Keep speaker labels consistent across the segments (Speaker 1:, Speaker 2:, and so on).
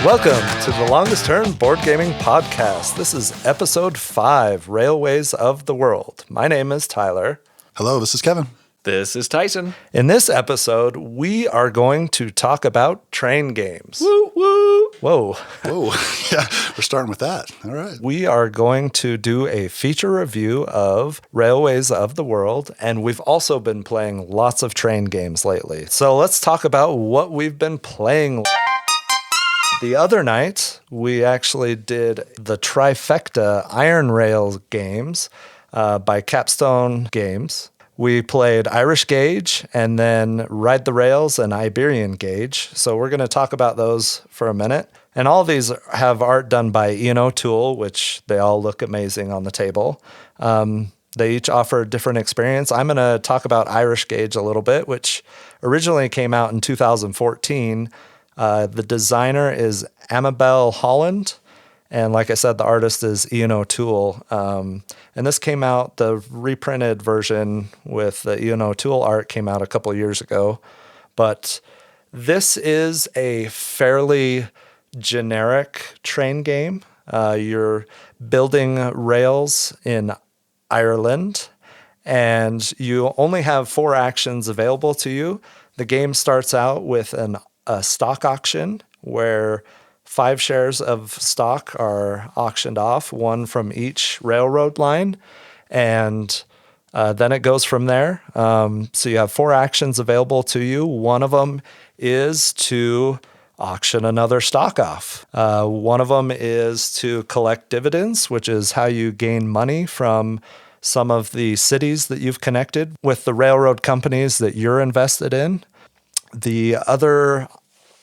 Speaker 1: Welcome to the Longest Turn Board Gaming Podcast. This is episode 5, Railways of the World. My name is Tyler.
Speaker 2: Hello, this is Kevin.
Speaker 3: This is Tyson.
Speaker 1: In this episode, we are going to talk about train games.
Speaker 3: Woo, woo.
Speaker 1: Whoa.
Speaker 2: Whoa, yeah, we're starting with that. All right.
Speaker 1: We are going to do a feature review of Railways of the World, and we've also been playing lots of train games lately. So let's talk about what we've been playing. The other night, we actually did the trifecta Iron Rail games by Capstone Games. We played Irish Gauge and then Ride the Rails and Iberian Gauge. So we're going to talk about those for a minute. And all these have art done by Ian O'Toole, which they all look amazing on the table. They each offer a different experience. I'm going to talk about Irish Gauge a little bit, which originally came out in 2014. The designer is Amabel Holland. And like I said, the artist is Ian O'Toole. And this came out, the reprinted version with the Ian O'Toole art came out a couple of years ago. But this is a fairly generic train game. You're building rails in Ireland, and you only have 4 actions available to you. The game starts out with a stock auction where 5 shares of stock are auctioned off, 1 from each railroad line, and then it goes from there. So you have 4 actions available to you. One of them is to auction another stock off. One of them is to collect dividends, which is how you gain money from some of the cities that you've connected with the railroad companies that you're invested in. The other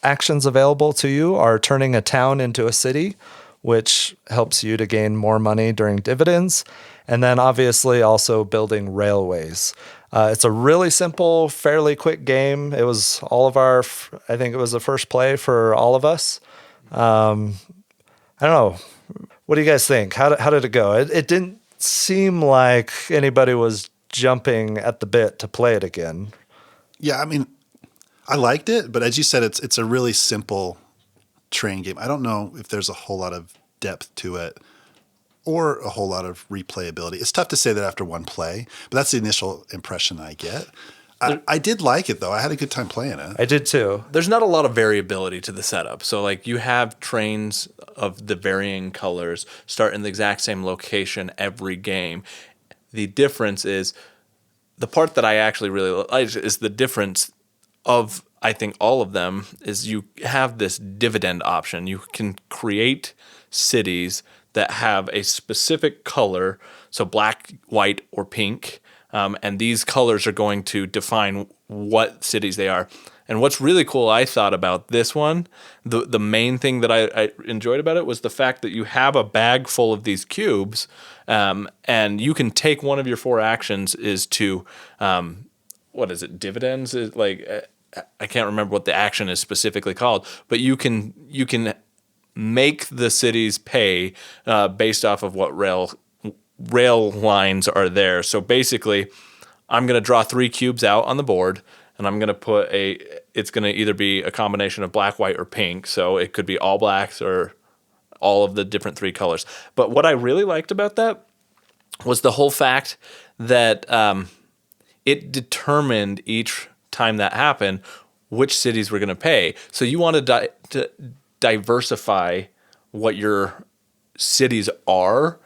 Speaker 1: actions available to you are turning a town into a city, which helps you to gain more money during dividends. And then obviously also building railways. It's a really simple, fairly quick game. It was I think it was the first play for all of us. I don't know. What do you guys think? How did it go? It didn't seem like anybody was jumping at the bit to play it again.
Speaker 2: Yeah, I mean, I liked it, but as you said, it's a really simple train game. I don't know if there's a whole lot of depth to it or a whole lot of replayability. It's tough to say that after one play, but that's the initial impression I get. I did like it, though. I had a good time playing it.
Speaker 1: I did, too.
Speaker 3: There's not a lot of variability to the setup. So, like, you have trains of the varying colors start in the exact same location every game. The difference is, the part that I actually really like is the difference of, I think, all of them is you have this dividend option. You can create cities that have a specific color, so black, white, or pink, and these colors are going to define what cities they are. And what's really cool, I thought, about this one, the main thing that I enjoyed about it was the fact that you have a bag full of these cubes, and you can take one of your 4 actions is to what is it? Dividends? I can't remember what the action is specifically called, but you can make the cities pay based off of what rail lines are there. So basically, I'm going to draw 3 cubes out on the board, and I'm going to put it's going to either be a combination of black, white, or pink. So it could be all blacks or all of the different 3 colors. But what I really liked about that was the whole fact that it determined each time that happened which cities were going to pay. So you want to diversify what your cities are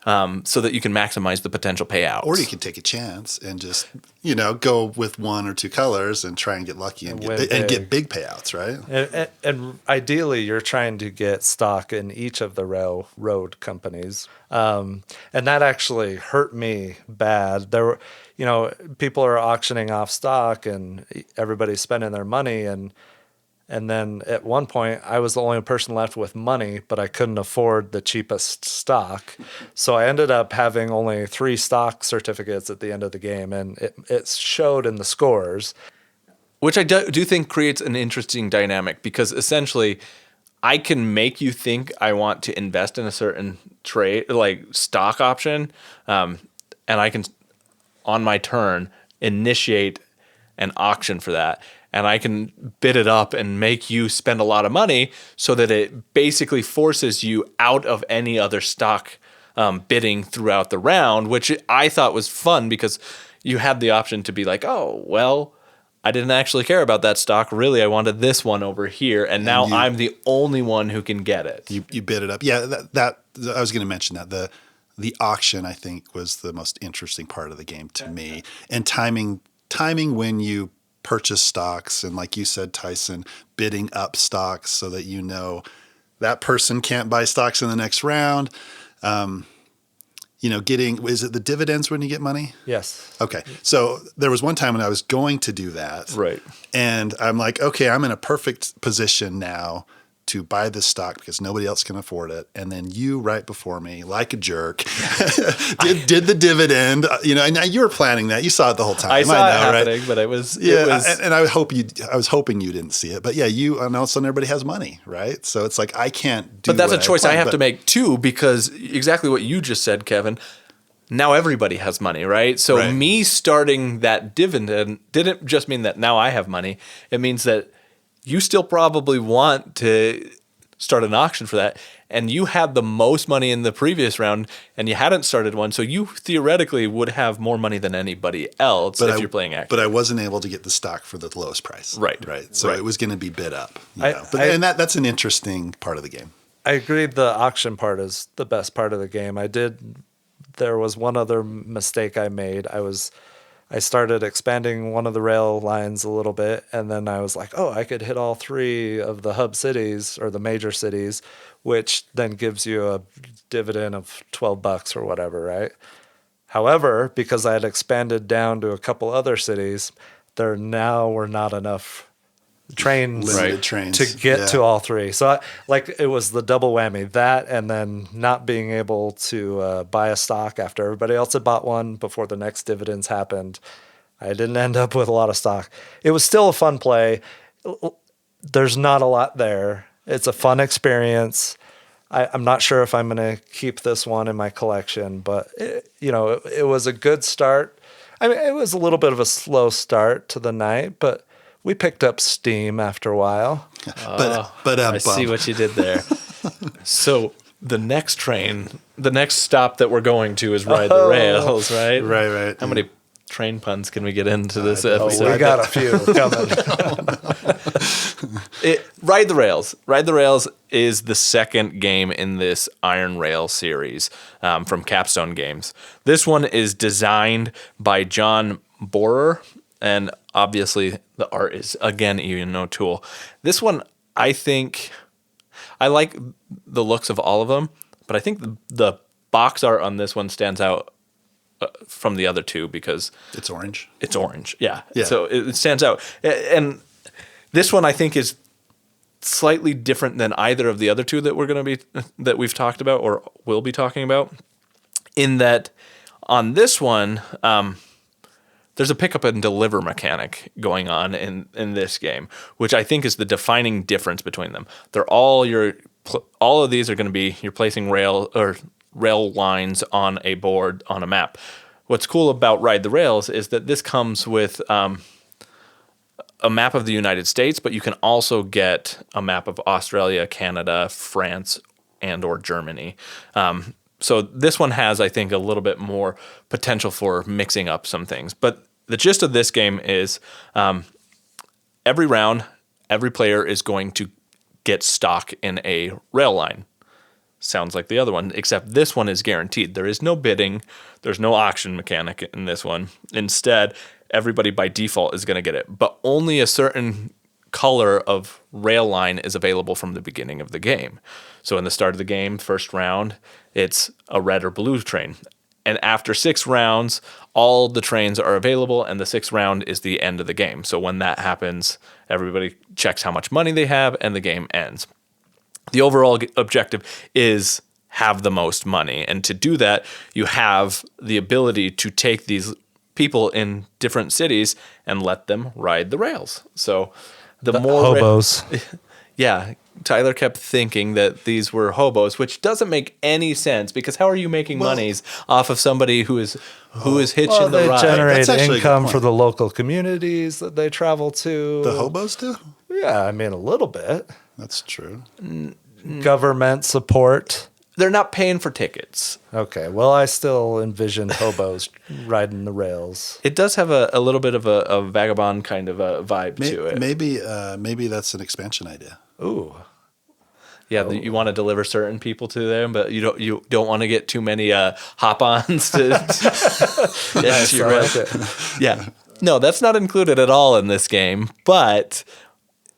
Speaker 3: so that you can maximize the potential payouts.
Speaker 2: Or you can take a chance and just, go with 1 or 2 colors and try and get lucky and get big payouts, right?
Speaker 1: And ideally, you're trying to get stock in each of the railroad companies. And that actually hurt me bad. There were, people are auctioning off stock and everybody's spending their money. And then at one point, I was the only person left with money, but I couldn't afford the cheapest stock. So I ended up having only 3 stock certificates at the end of the game, and it showed in the scores.
Speaker 3: Which I do think creates an interesting dynamic, because essentially I can make you think I want to invest in a certain trade, like stock option, and I can, on my turn, initiate an auction for that. And I can bid it up and make you spend a lot of money so that it basically forces you out of any other stock bidding throughout the round, which I thought was fun because you had the option to be like, oh, well, I didn't actually care about that stock. Really, I wanted this one over here. And now I'm the only one who can get it.
Speaker 2: You bid it up. Yeah, that I was going to mention that. The auction, I think, was the most interesting part of the game to me. And timing when you purchase stocks, and like you said, Tyson, bidding up stocks so that you know that person can't buy stocks in the next round. Is it the dividends when you get money?
Speaker 1: Yes.
Speaker 2: Okay. So there was one time when I was going to do that.
Speaker 3: Right.
Speaker 2: And I'm like, okay, I'm in a perfect position now to buy this stock because nobody else can afford it. And then you, right before me, like a jerk, did the dividend. And you were planning that. You saw it the whole time.
Speaker 3: I saw it happening,
Speaker 2: right?
Speaker 3: but it was.
Speaker 2: And I was hoping you didn't see it. But yeah, and all of a sudden everybody has money, right? So it's like I can't do.
Speaker 3: But that's a choice I have to make too, because exactly what you just said, Kevin. Now everybody has money, right? So me starting that dividend didn't just mean that now I have money. It means that you still probably want to start an auction for that. And you had the most money in the previous round and you hadn't started one. So you theoretically would have more money than anybody else if you're playing active.
Speaker 2: But I wasn't able to get the stock for the lowest price.
Speaker 3: Right.
Speaker 2: So it was going to be bid up. That's an interesting part of the game.
Speaker 1: I agree the auction part is the best part of the game. There was one other mistake I made. I started expanding one of the rail lines a little bit, and then I was like, oh, I could hit all 3 of the hub cities or the major cities, which then gives you a dividend of $12 or whatever, right? However, because I had expanded down to a couple other cities, there now were not enough
Speaker 2: limited trains
Speaker 1: to get to all 3. So it was the double whammy, that and then not being able to buy a stock after everybody else had bought one before the next dividends happened. I didn't end up with a lot of stock. It was still a fun play. There's not a lot there. It's a fun experience. I'm not sure if I'm going to keep this one in my collection, but it was a good start. I mean, it was a little bit of a slow start to the night, but we picked up steam after a while.
Speaker 3: I see what you did there. So the next stop that we're going to is Ride the Rails, right?
Speaker 2: Right.
Speaker 3: How many train puns can we get into this episode?
Speaker 1: We got a few coming.
Speaker 3: Ride the Rails. Ride the Rails is the second game in this Iron Rail series from Capstone Games. This one is designed by John Borer, and obviously the art is, again, Ian O'Toole. This one, I think, I like the looks of all of them, but I think the box art on this one stands out from the other two because
Speaker 2: it's orange.
Speaker 3: It's orange, yeah. So it stands out. And this one, I think, is slightly different than either of the other two that that we've talked about or will be talking about, in that on this one, there's a pick up and deliver mechanic going on in this game, which I think is the defining difference between them. They're all of these are going to be you're placing rail lines on a board on a map. What's cool about Ride the Rails is that this comes with a map of the United States, but you can also get a map of Australia, Canada, France, and or Germany. So this one has, I think, a little bit more potential for mixing up some things. But the gist of this game is every round, every player is going to get stock in a rail line. Sounds like the other one, except this one is guaranteed. There is no bidding. There's no auction mechanic in this one. Instead, everybody by default is going to get it. But only a certain color of rail line is available from the beginning of the game. So in the start of the game, first round, it's a red or blue train. And after 6 rounds, all the trains are available, and the 6th round is the end of the game. So when that happens, everybody checks how much money they have, and the game ends. The overall objective is have the most money. And to do that, you have the ability to take these people in different cities and let them ride the rails. So the more
Speaker 1: hobos.
Speaker 3: Yeah, Tyler kept thinking that these were hobos, which doesn't make any sense because how are you making monies off of somebody who is hitching
Speaker 1: Well,
Speaker 3: the
Speaker 1: they
Speaker 3: ride?
Speaker 1: generate
Speaker 2: That's actually a good
Speaker 1: income
Speaker 2: point.
Speaker 1: for the local communities that they travel to.
Speaker 2: The hobos do?
Speaker 1: Yeah, I mean, a little bit.
Speaker 2: That's true.
Speaker 1: Government support.
Speaker 3: They're not paying for tickets.
Speaker 1: Okay, well, I still envision hobos riding the rails.
Speaker 3: It does have a little bit of a vagabond kind of a vibe to it.
Speaker 2: Maybe that's an expansion idea.
Speaker 1: Ooh.
Speaker 3: Yeah, you want to deliver certain people to them, but you don't want to get too many hop-ons to
Speaker 1: Nice,
Speaker 3: your
Speaker 1: I
Speaker 3: rail.
Speaker 1: like it.
Speaker 3: Yeah. No, that's not included at all in this game, but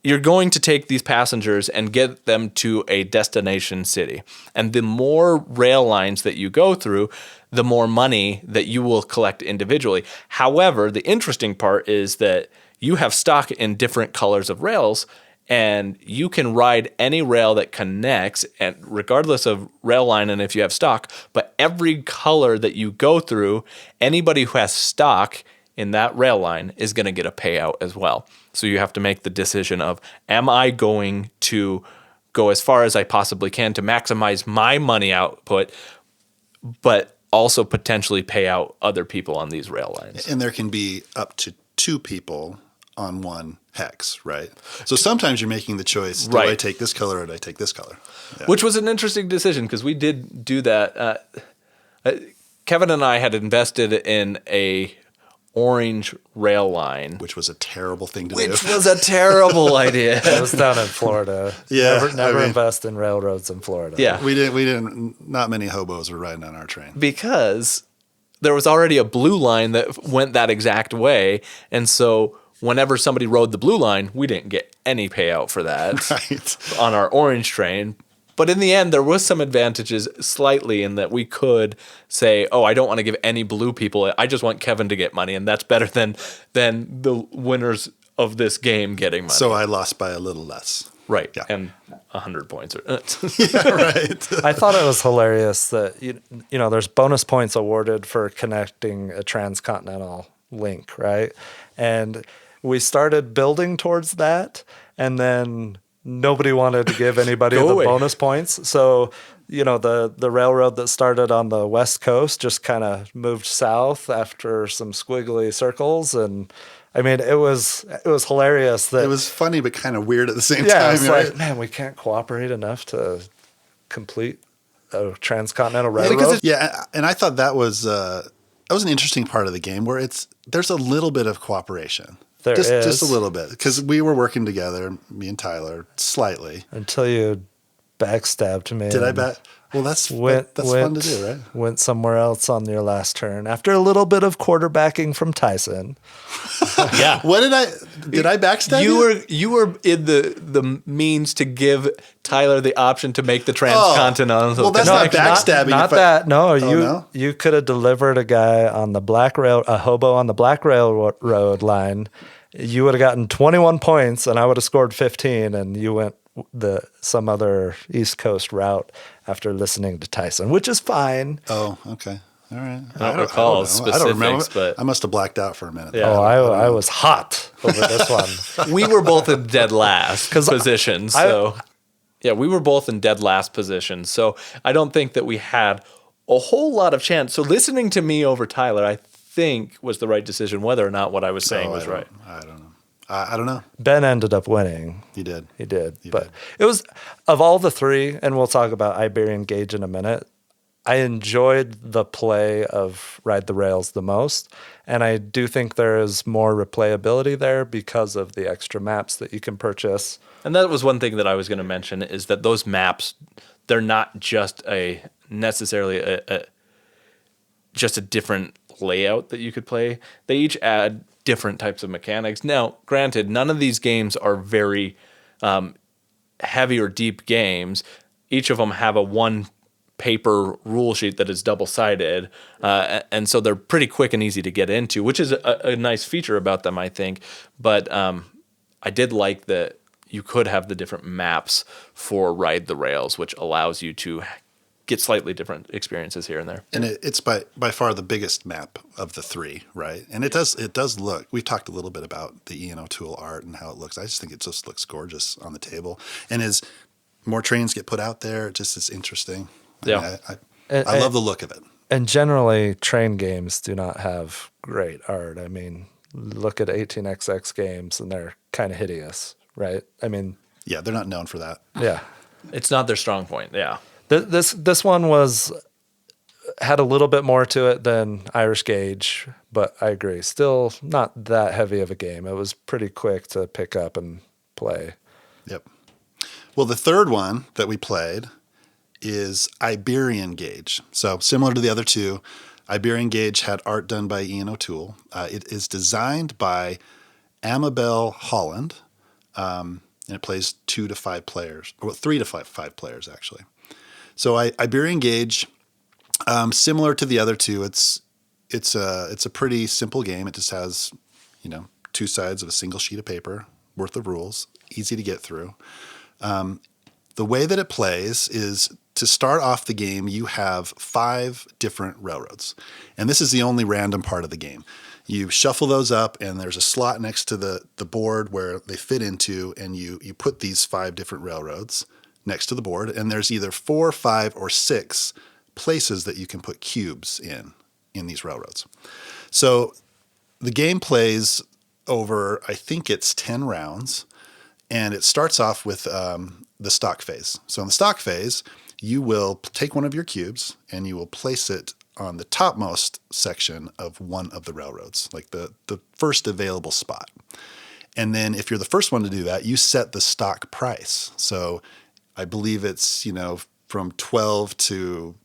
Speaker 3: you're going to take these passengers and get them to a destination city. And the more rail lines that you go through, the more money that you will collect individually. However, the interesting part is that you have stock in different colors of rails, and you can ride any rail that connects, and regardless of rail line and if you have stock, but every color that you go through, anybody who has stock in that rail line is going to get a payout as well. So you have to make the decision of, am I going to go as far as I possibly can to maximize my money output, but also potentially pay out other people on these rail lines?
Speaker 2: And there can be up to 2 people on one hex, right? So sometimes you're making the choice, do I take this color or do I take this color? Yeah.
Speaker 3: Which was an interesting decision because we did do that. Kevin and I had invested in a orange rail line.
Speaker 2: Which was a terrible thing to do.
Speaker 3: Which was a terrible idea.
Speaker 1: It was down in Florida.
Speaker 2: Yeah,
Speaker 1: Never
Speaker 2: I mean-
Speaker 1: invest in railroads in Florida.
Speaker 3: Yeah.
Speaker 2: We didn't, not many hobos were riding on our train.
Speaker 3: Because there was already a blue line that went that exact way. And so whenever somebody rode the blue line, we didn't get any payout for that
Speaker 2: Right.
Speaker 3: on our orange train. But in the end, there was some advantages slightly in that we could say, oh, I don't want to give any blue people. I just want Kevin to get money. And that's better than the winners of this game getting money.
Speaker 2: So I lost by a little less.
Speaker 3: Right.
Speaker 2: Yeah.
Speaker 3: And 100 points.
Speaker 2: Yeah, right.
Speaker 1: I thought it was hilarious that, you know, there's bonus points awarded for connecting a transcontinental link, right? And we started building towards that, and then nobody wanted to give anybody the
Speaker 3: away.
Speaker 1: bonus points. So, you know, the railroad that started on the West Coast just kind of moved south after some squiggly circles. And I mean, it was hilarious that
Speaker 2: It was funny, but kind of weird at the same
Speaker 1: yeah,
Speaker 2: time.
Speaker 1: it's
Speaker 2: Right?
Speaker 1: like, man, we can't cooperate enough to complete a transcontinental
Speaker 2: Yeah,
Speaker 1: railroad.
Speaker 2: and I thought that was an interesting part of the game where there's a little bit of cooperation.
Speaker 1: There
Speaker 2: just
Speaker 1: is.
Speaker 2: a little bit, because we were working together, me and Tyler, slightly.
Speaker 1: Until you backstabbed me.
Speaker 2: Did I
Speaker 1: and
Speaker 2: bet? Well, that's
Speaker 1: Went,
Speaker 2: that's
Speaker 1: went,
Speaker 2: fun to do, right?
Speaker 1: Went somewhere else on your last turn after a little bit of quarterbacking from Tyson.
Speaker 3: Yeah.
Speaker 2: What did I backstab you?
Speaker 3: You were in the means to give Tyler the option to make the transcontinental.
Speaker 2: well, that's not backstabbing.
Speaker 1: Not
Speaker 2: if I-
Speaker 1: that. No,
Speaker 2: no?
Speaker 1: you could have delivered a hobo on the Black Railroad line. You would have gotten 21 points, and I would have scored 15, and you went some other East Coast route after listening to Tyson, which is fine.
Speaker 2: Oh, okay. All right.
Speaker 3: I don't recall
Speaker 2: I don't remember.
Speaker 3: specifics, but-
Speaker 2: I must have blacked out for a minute.
Speaker 3: Yeah.
Speaker 1: I was hot over this one.
Speaker 3: We were both in dead last positions. So, yeah, we were both in dead last positions. So I don't think that we had a whole lot of chance. So listening to me over Tyler, I think was the right decision, whether or not what I was saying was right.
Speaker 2: I don't know. I don't know.
Speaker 1: Ben ended up winning.
Speaker 2: You did.
Speaker 1: He did.
Speaker 2: He
Speaker 1: But
Speaker 2: did.
Speaker 1: it was, of all the three, and we'll talk about Iberian Gauge in a minute, I enjoyed the play of Ride the Rails the most. And I do think there is more replayability there because of the extra maps that you can purchase.
Speaker 3: And that was one thing that I was going to mention is that those maps, they're not just necessarily just a different layout that you could play. They each add different types of mechanics. Now, granted, none of these games are very heavy or deep games. Each of them have a one paper rule sheet that is double-sided, and so they're pretty quick and easy to get into, which is a nice feature about them, I think. But I did like that you could have the different maps for Ride the Rails, which allows you to get slightly different experiences here and there.
Speaker 2: And it's by far the biggest map of the three, right? And it does look. We've talked a little bit about the E&O tool art and how it looks. I just think it just looks gorgeous on the table, and is more trains get put out there. It just is interesting.
Speaker 3: Yeah.
Speaker 2: I love the look of it.
Speaker 1: And generally, train games do not have great art. I mean, look at 18xx games, and they're kind of hideous, right? I mean,
Speaker 2: Yeah, they're not known for that.
Speaker 1: yeah.
Speaker 3: It's not their strong point. Yeah.
Speaker 1: This one had a little bit more to it than Irish Gauge, but I agree. Still not that heavy of a game. It was pretty quick to pick up and play.
Speaker 2: Yep. Well, the third one that we played is Iberian Gauge. So similar to the other two, Iberian Gauge had art done by Ian O'Toole. It is designed by Amabel Holland, and it plays 2 to 5 players, or 3 to 5 players actually. So Iberian Gauge, similar to the other two, it's a pretty simple game. It just has 2 sides of a single sheet of paper worth of rules, easy to get through. The way that it plays is, to start off the game, you have 5 different railroads. And this is the only random part of the game. You shuffle those up, and there's a slot next to the board where they fit into, and you put these 5 different railroads next to the board. And there's either 4, 5, or 6 places that you can put cubes in these railroads. So the game plays over, I think it's 10 rounds, and it starts off with the stock phase. So in the stock phase, you will take one of your cubes and you will place it on the topmost section of one of the railroads, like the first available spot. And then if you're the first one to do that, you set the stock price. So I believe it's, from 12 to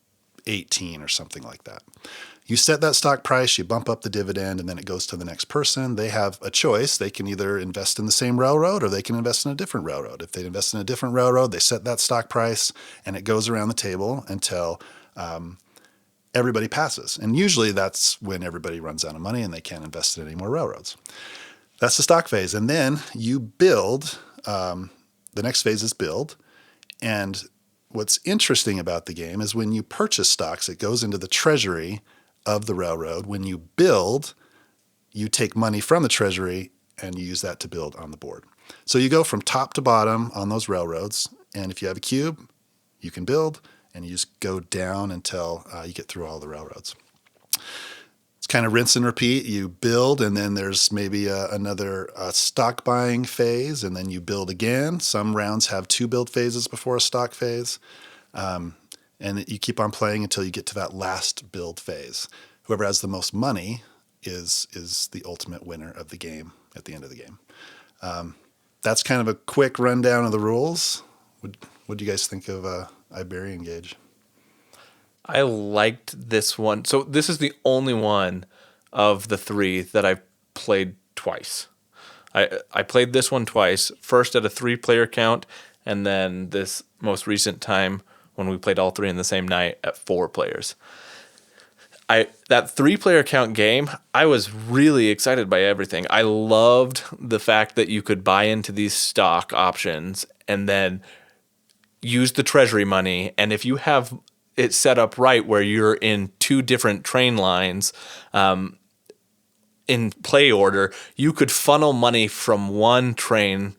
Speaker 2: 18 or something like that. You set that stock price, you bump up the dividend, and then it goes to the next person. They have a choice. They can either invest in the same railroad or they can invest in a different railroad. If they invest in a different railroad, they set that stock price, and it goes around the table until everybody passes. And usually that's when everybody runs out of money and they can't invest in any more railroads. That's the stock phase. And then you build. The next phase is build. And what's interesting about the game is when you purchase stocks, it goes into the treasury of the railroad. When you build, you take money from the treasury and you use that to build on the board. So you go from top to bottom on those railroads, and if you have a cube, you can build, and you just go down until you get through all the railroads. It's kind of rinse and repeat. You build, and then there's maybe another stock buying phase, and then you build again. Some rounds have 2 build phases before a stock phase. And you keep on playing until you get to that last build phase. Whoever has the most money is the ultimate winner of the game at the end of the game. That's kind of a quick rundown of the rules. What do you guys think of Iberian Gauge?
Speaker 3: I liked this one. So this is the only one of the 3 that I've played twice. I played this one twice, first at a 3-player count, and then this most recent time when we played all 3 in the same night at 4 players. That 3-player count game, I was really excited by everything. I loved the fact that you could buy into these stock options and then use the treasury money. And if you have it set up right where you're in 2 different train lines, in play order, you could funnel money from one train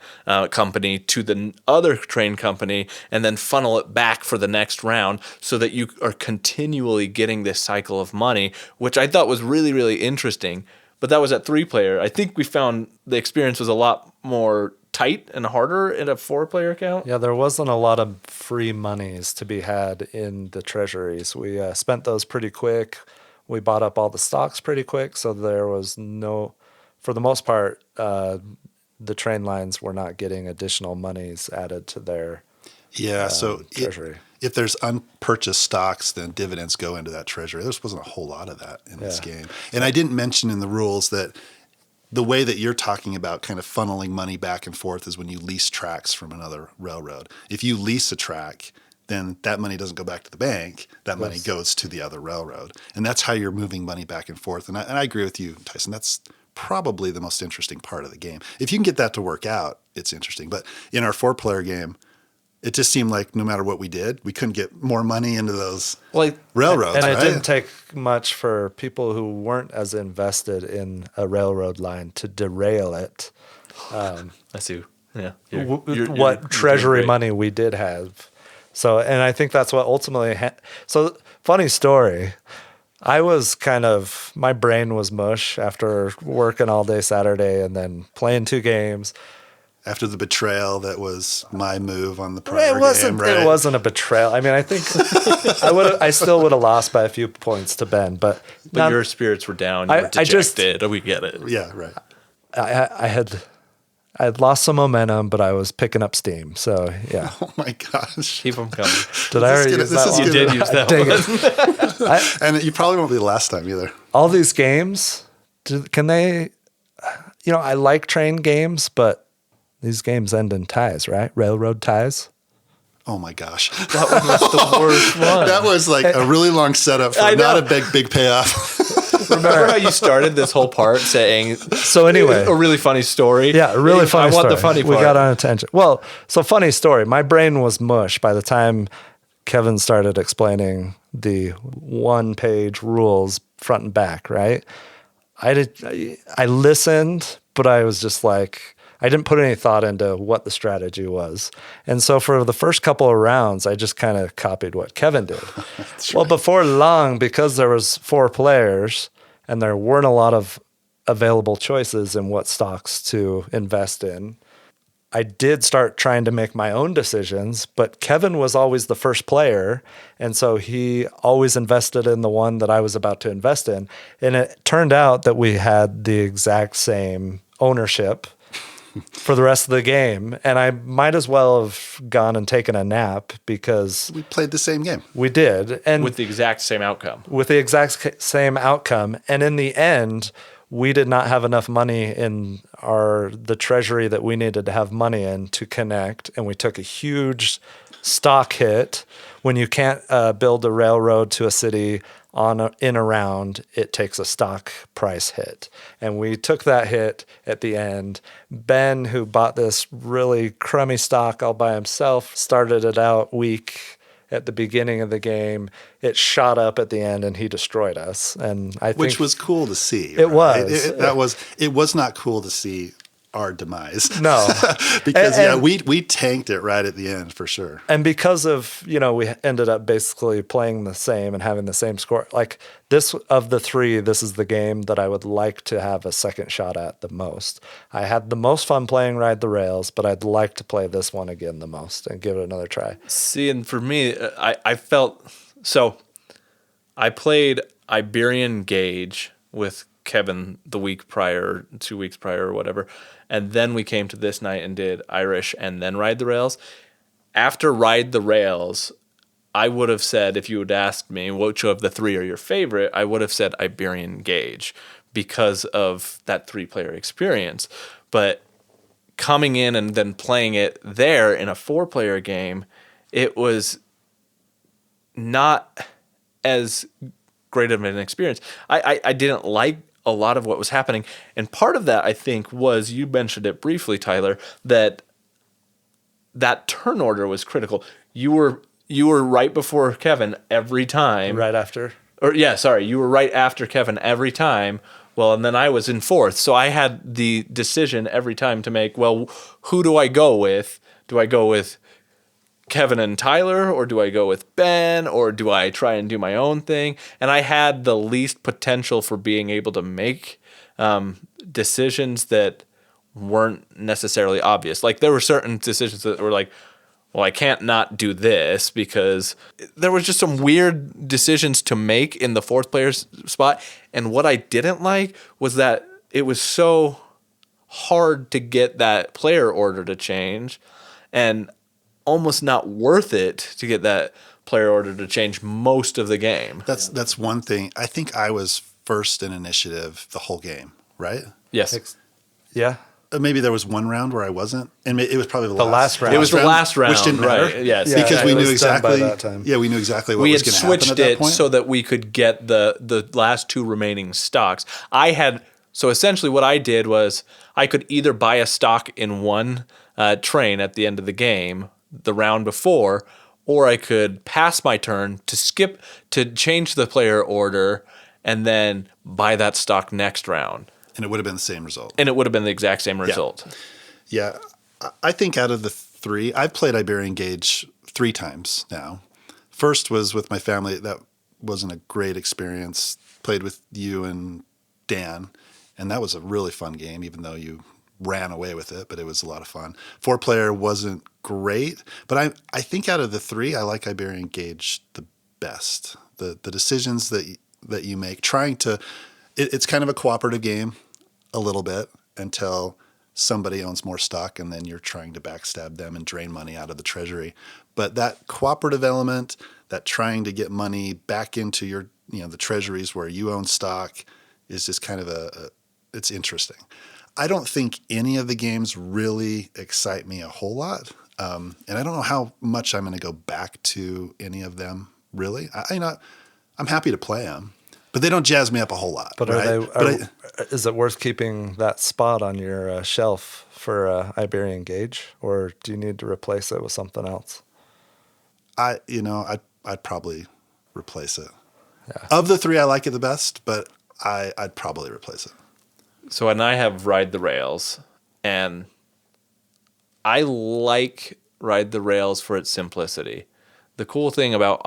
Speaker 3: company to the other train company and then funnel it back for the next round so that you are continually getting this cycle of money, which I thought was really, really interesting. But that was at 3-player. I think we found the experience was a lot more tight and harder in a 4-player count.
Speaker 1: Yeah, there wasn't a lot of free monies to be had in the treasuries. We spent those pretty quick. We bought up all the stocks pretty quick, so there was for the most part, the train lines were not getting additional monies added to their treasury.
Speaker 2: If there's unpurchased stocks, then dividends go into that treasury. There just wasn't a whole lot of that in this game. And I didn't mention in the rules that the way that you're talking about kind of funneling money back and forth is when you lease tracks from another railroad. If you lease a track, then that money doesn't go back to the bank. That money goes to the other railroad. And that's how you're moving money back and forth. And I agree with you, Tyson. That's probably the most interesting part of the game. If you can get that to work out, it's interesting. But in our 4-player game, it just seemed like no matter what we did, we couldn't get more money into those railroads.
Speaker 1: And
Speaker 2: right?
Speaker 1: it didn't take much for people who weren't as invested in a railroad line to derail it.
Speaker 3: I see. Yeah.
Speaker 1: what treasury money we did have. So, and I think that's what ultimately. So, funny story. I was my brain was mush after working all day Saturday and then playing 2 games.
Speaker 2: After the betrayal, that was my move on the prior game, right?
Speaker 1: It wasn't a betrayal. I mean, I think I still would have lost by a few points to Ben, but
Speaker 3: your spirits were down. You were dejected. We get it.
Speaker 2: Yeah, right.
Speaker 1: I had lost some momentum, but I was picking up steam. So yeah.
Speaker 2: Oh my gosh!
Speaker 3: Keep them coming.
Speaker 1: Did I already use that one?
Speaker 3: You did use that one.
Speaker 2: And you probably won't be the last time either.
Speaker 1: All these games, can they? I like train games, but these games end in ties, right? Railroad ties.
Speaker 2: Oh my gosh.
Speaker 3: That one was the worst one.
Speaker 2: That was like a really long setup for not a big payoff.
Speaker 3: Remember how you started this whole part saying,
Speaker 1: so anyway,
Speaker 3: a really funny story?
Speaker 1: Yeah, a really funny story.
Speaker 3: I want the funny part.
Speaker 1: We got on a tangent. Well, so funny story. My brain was mush by the time Kevin started explaining the 1-page rules front and back, right? I listened, but I was just like, I didn't put any thought into what the strategy was. And so for the first couple of rounds, I just kind of copied what Kevin did. Well, before long, because there was 4 players and there weren't a lot of available choices in what stocks to invest in, I did start trying to make my own decisions, but Kevin was always the first player. And so he always invested in the one that I was about to invest in. And it turned out that we had the exact same ownership for the rest of the game. And I might as well have gone and taken a nap because
Speaker 2: we played the same game.
Speaker 1: We did. And
Speaker 3: with the exact same outcome.
Speaker 1: And in the end, we did not have enough money in the treasury that we needed to have money in to connect. And we took a huge stock hit. When you can't build a railroad to a city in a round, it takes a stock price hit. And we took that hit at the end. Ben, who bought this really crummy stock all by himself, started it out weak at the beginning of the game. It shot up at the end and he destroyed us. And I think
Speaker 2: which was cool to see.
Speaker 1: It was.
Speaker 2: It was not cool to see our demise.
Speaker 1: No.
Speaker 2: Because we tanked it right at the end for sure.
Speaker 1: And because of, we ended up basically playing the same and having the same score. Like this of the 3, this is the game that I would like to have a second shot at the most. I had the most fun playing Ride the Rails, but I'd like to play this one again the most and give it another try.
Speaker 3: See, and for me, I felt so I played Iberian Gauge with Kevin the week prior, 2 weeks prior or whatever. And then we came to this night and did Irish and then Ride the Rails. After Ride the Rails, I would have said, if you had asked me which of the 3 are your favorite, I would have said Iberian Gauge because of that 3-player experience. But coming in and then playing it there in a 4-player game, it was not as great of an experience. I didn't like a lot of what was happening. And part of that, I think, was, you mentioned it briefly, Tyler, that turn order was critical. You were right before Kevin every time.
Speaker 1: Right after?
Speaker 3: You were right after Kevin every time. Well, and then I was in 4th. So I had the decision every time to make, well, who do I go with? Do I go with Kevin and Tyler, or do I go with Ben, or do I try and do my own thing? And I had the least potential for being able to make decisions that weren't necessarily obvious. Like there were certain decisions that were like, well, I can't not do this, because there was just some weird decisions to make in the 4th player's spot. And what I didn't like was that it was so hard to get that player order to change, and almost not worth it to get that player order to change most of the game.
Speaker 2: That's one thing. I think I was first in initiative the whole game, right?
Speaker 3: Yes.
Speaker 1: Yeah.
Speaker 2: Maybe there was one round where I wasn't, and it was probably the last round.
Speaker 3: It was the last round,
Speaker 2: which didn't matter.
Speaker 3: Right? Yes,
Speaker 2: yeah, because we knew exactly.
Speaker 1: By that time.
Speaker 2: Yeah, we knew exactly what was going to happen at that point.
Speaker 3: We had switched it so that we could get the last 2 remaining stocks. So essentially, what I did was I could either buy a stock in one train at the end of the game, the round before, or I could pass my turn to change the player order and then buy that stock next round.
Speaker 2: And it would have been the same result.
Speaker 3: And it would have been the exact same result.
Speaker 2: Yeah. I think out of the three, I've played Iberian Gauge 3 times now. First was with my family. That wasn't a great experience. Played with you and Dan, and that was a really fun game, even though you ran away with it, but it was a lot of fun. 4-player wasn't great, but I think out of the 3, I like Iberian Gauge the best. The decisions that you make, trying to, it's kind of a cooperative game a little bit until somebody owns more stock and then you're trying to backstab them and drain money out of the treasury. But that cooperative element, that trying to get money back into your, the treasuries where you own stock is just kind of it's interesting. I don't think any of the games really excite me a whole lot. And I don't know how much I'm going to go back to any of them, really. I'm happy to play them, but they don't jazz me up a whole lot.
Speaker 1: But is it worth keeping that spot on your shelf for Iberian Gauge, or do you need to replace it with something else?
Speaker 2: I'd probably replace it. Yeah. Of the 3, I like it the best, but I'd probably replace it.
Speaker 3: So, and I have Ride the Rails, and I like Ride the Rails for its simplicity. The cool thing about,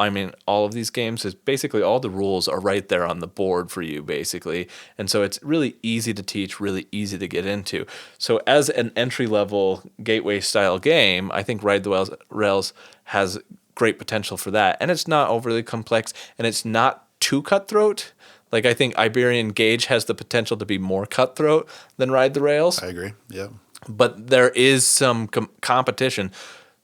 Speaker 3: all of these games is basically all the rules are right there on the board for you, basically. And so it's really easy to teach, really easy to get into. So as an entry-level gateway-style game, I think Ride the Rails has great potential for that. And it's not overly complex, and it's not too cutthroat. Like, I think Iberian Gauge has the potential to be more cutthroat than Ride the Rails.
Speaker 2: I agree, yeah.
Speaker 3: But there is some competition.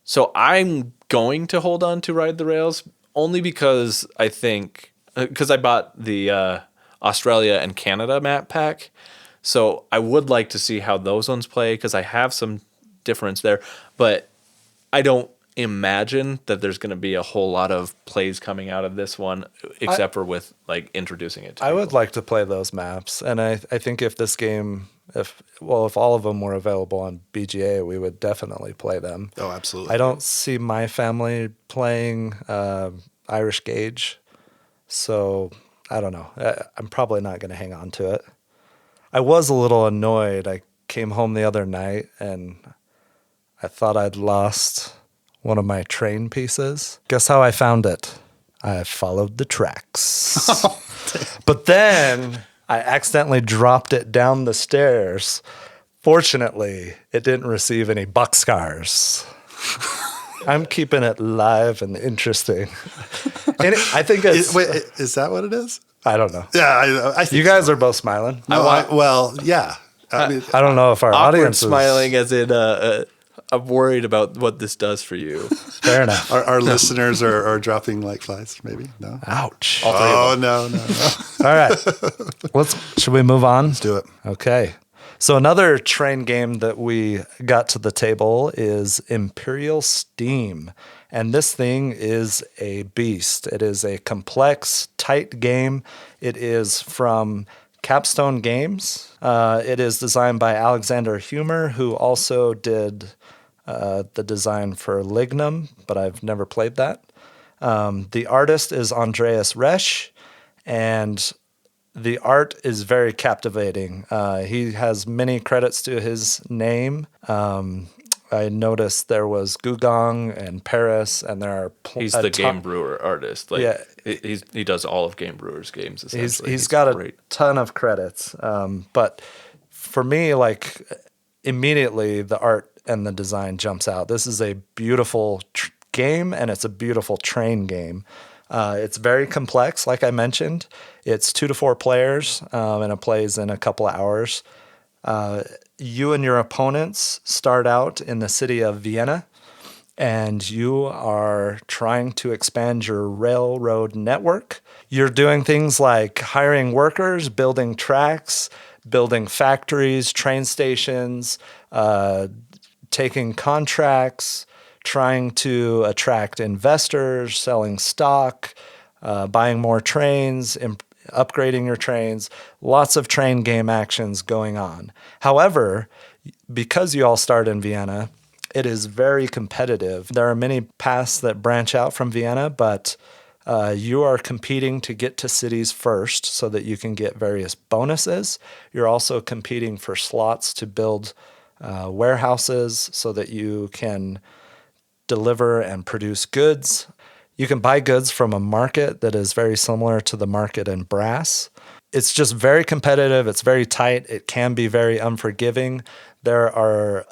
Speaker 3: So I'm going to hold on to Ride the Rails only because I think, because I bought the Australia and Canada map pack. So I would like to see how those ones play because I have some difference there. But I don't imagine that there's going to be a whole lot of plays coming out of this one, except for with like introducing it to people.
Speaker 1: Would like to play those maps, and I think if this game, if all of them were available on BGA, we would definitely play them.
Speaker 2: Oh, absolutely.
Speaker 1: I don't see my family playing Irish Gauge, so I don't know. I'm probably not going to hang on to it. I was a little annoyed. I came home the other night and I thought I'd lost one of my train pieces. Guess how I found it? I followed the tracks. But then I accidentally dropped it down the stairs. Fortunately, it didn't receive any buck scars. I'm keeping it live and interesting. And I think it's...
Speaker 2: Wait, is that what it is?
Speaker 1: I don't know.
Speaker 2: Yeah, I think
Speaker 1: you guys are both smiling.
Speaker 2: Well, yeah.
Speaker 1: I don't know if our audience is
Speaker 3: smiling as in... I'm worried about what this does for you.
Speaker 1: Fair enough.
Speaker 2: Our listeners are dropping like flies, maybe? No?
Speaker 1: Ouch.
Speaker 2: Oh, no.
Speaker 1: All right. Should we move on?
Speaker 2: Let's do it.
Speaker 1: Okay. So another train game that we got to the table is Imperial Steam. And this thing is a beast. It is a complex, tight game. It is from Capstone Games. It is designed by Alexander Humer, who also did the design for Lignum, but I've never played that. The artist is Andreas Resch, and the art is very captivating. He has many credits to his name. I noticed there was Gugong and Paris, and there are...
Speaker 3: He's the Game Brewer artist. Like, yeah. He does all of Game Brewer's games, essentially.
Speaker 1: He's got a ton of credits. But for me, like, immediately the art and the design jumps out. This is a beautiful game, and it's a beautiful train game. It's very complex, like I mentioned. It's 2 to 4 players, and it plays in a couple of hours. You and your opponents start out in the city of Vienna, and you are trying to expand your railroad network. You're doing things like hiring workers, building tracks, building factories, train stations, taking contracts, trying to attract investors, selling stock, buying more trains, upgrading your trains, lots of train game actions going on. However, because you all start in Vienna, it is very competitive. There are many paths that branch out from Vienna, but you are competing to get to cities first so that you can get various bonuses. You're also competing for slots to build warehouses so that you can deliver and produce goods. You can buy goods from a market that is very similar to the market in Brass. It's just very competitive. It's very tight. It can be very unforgiving. There are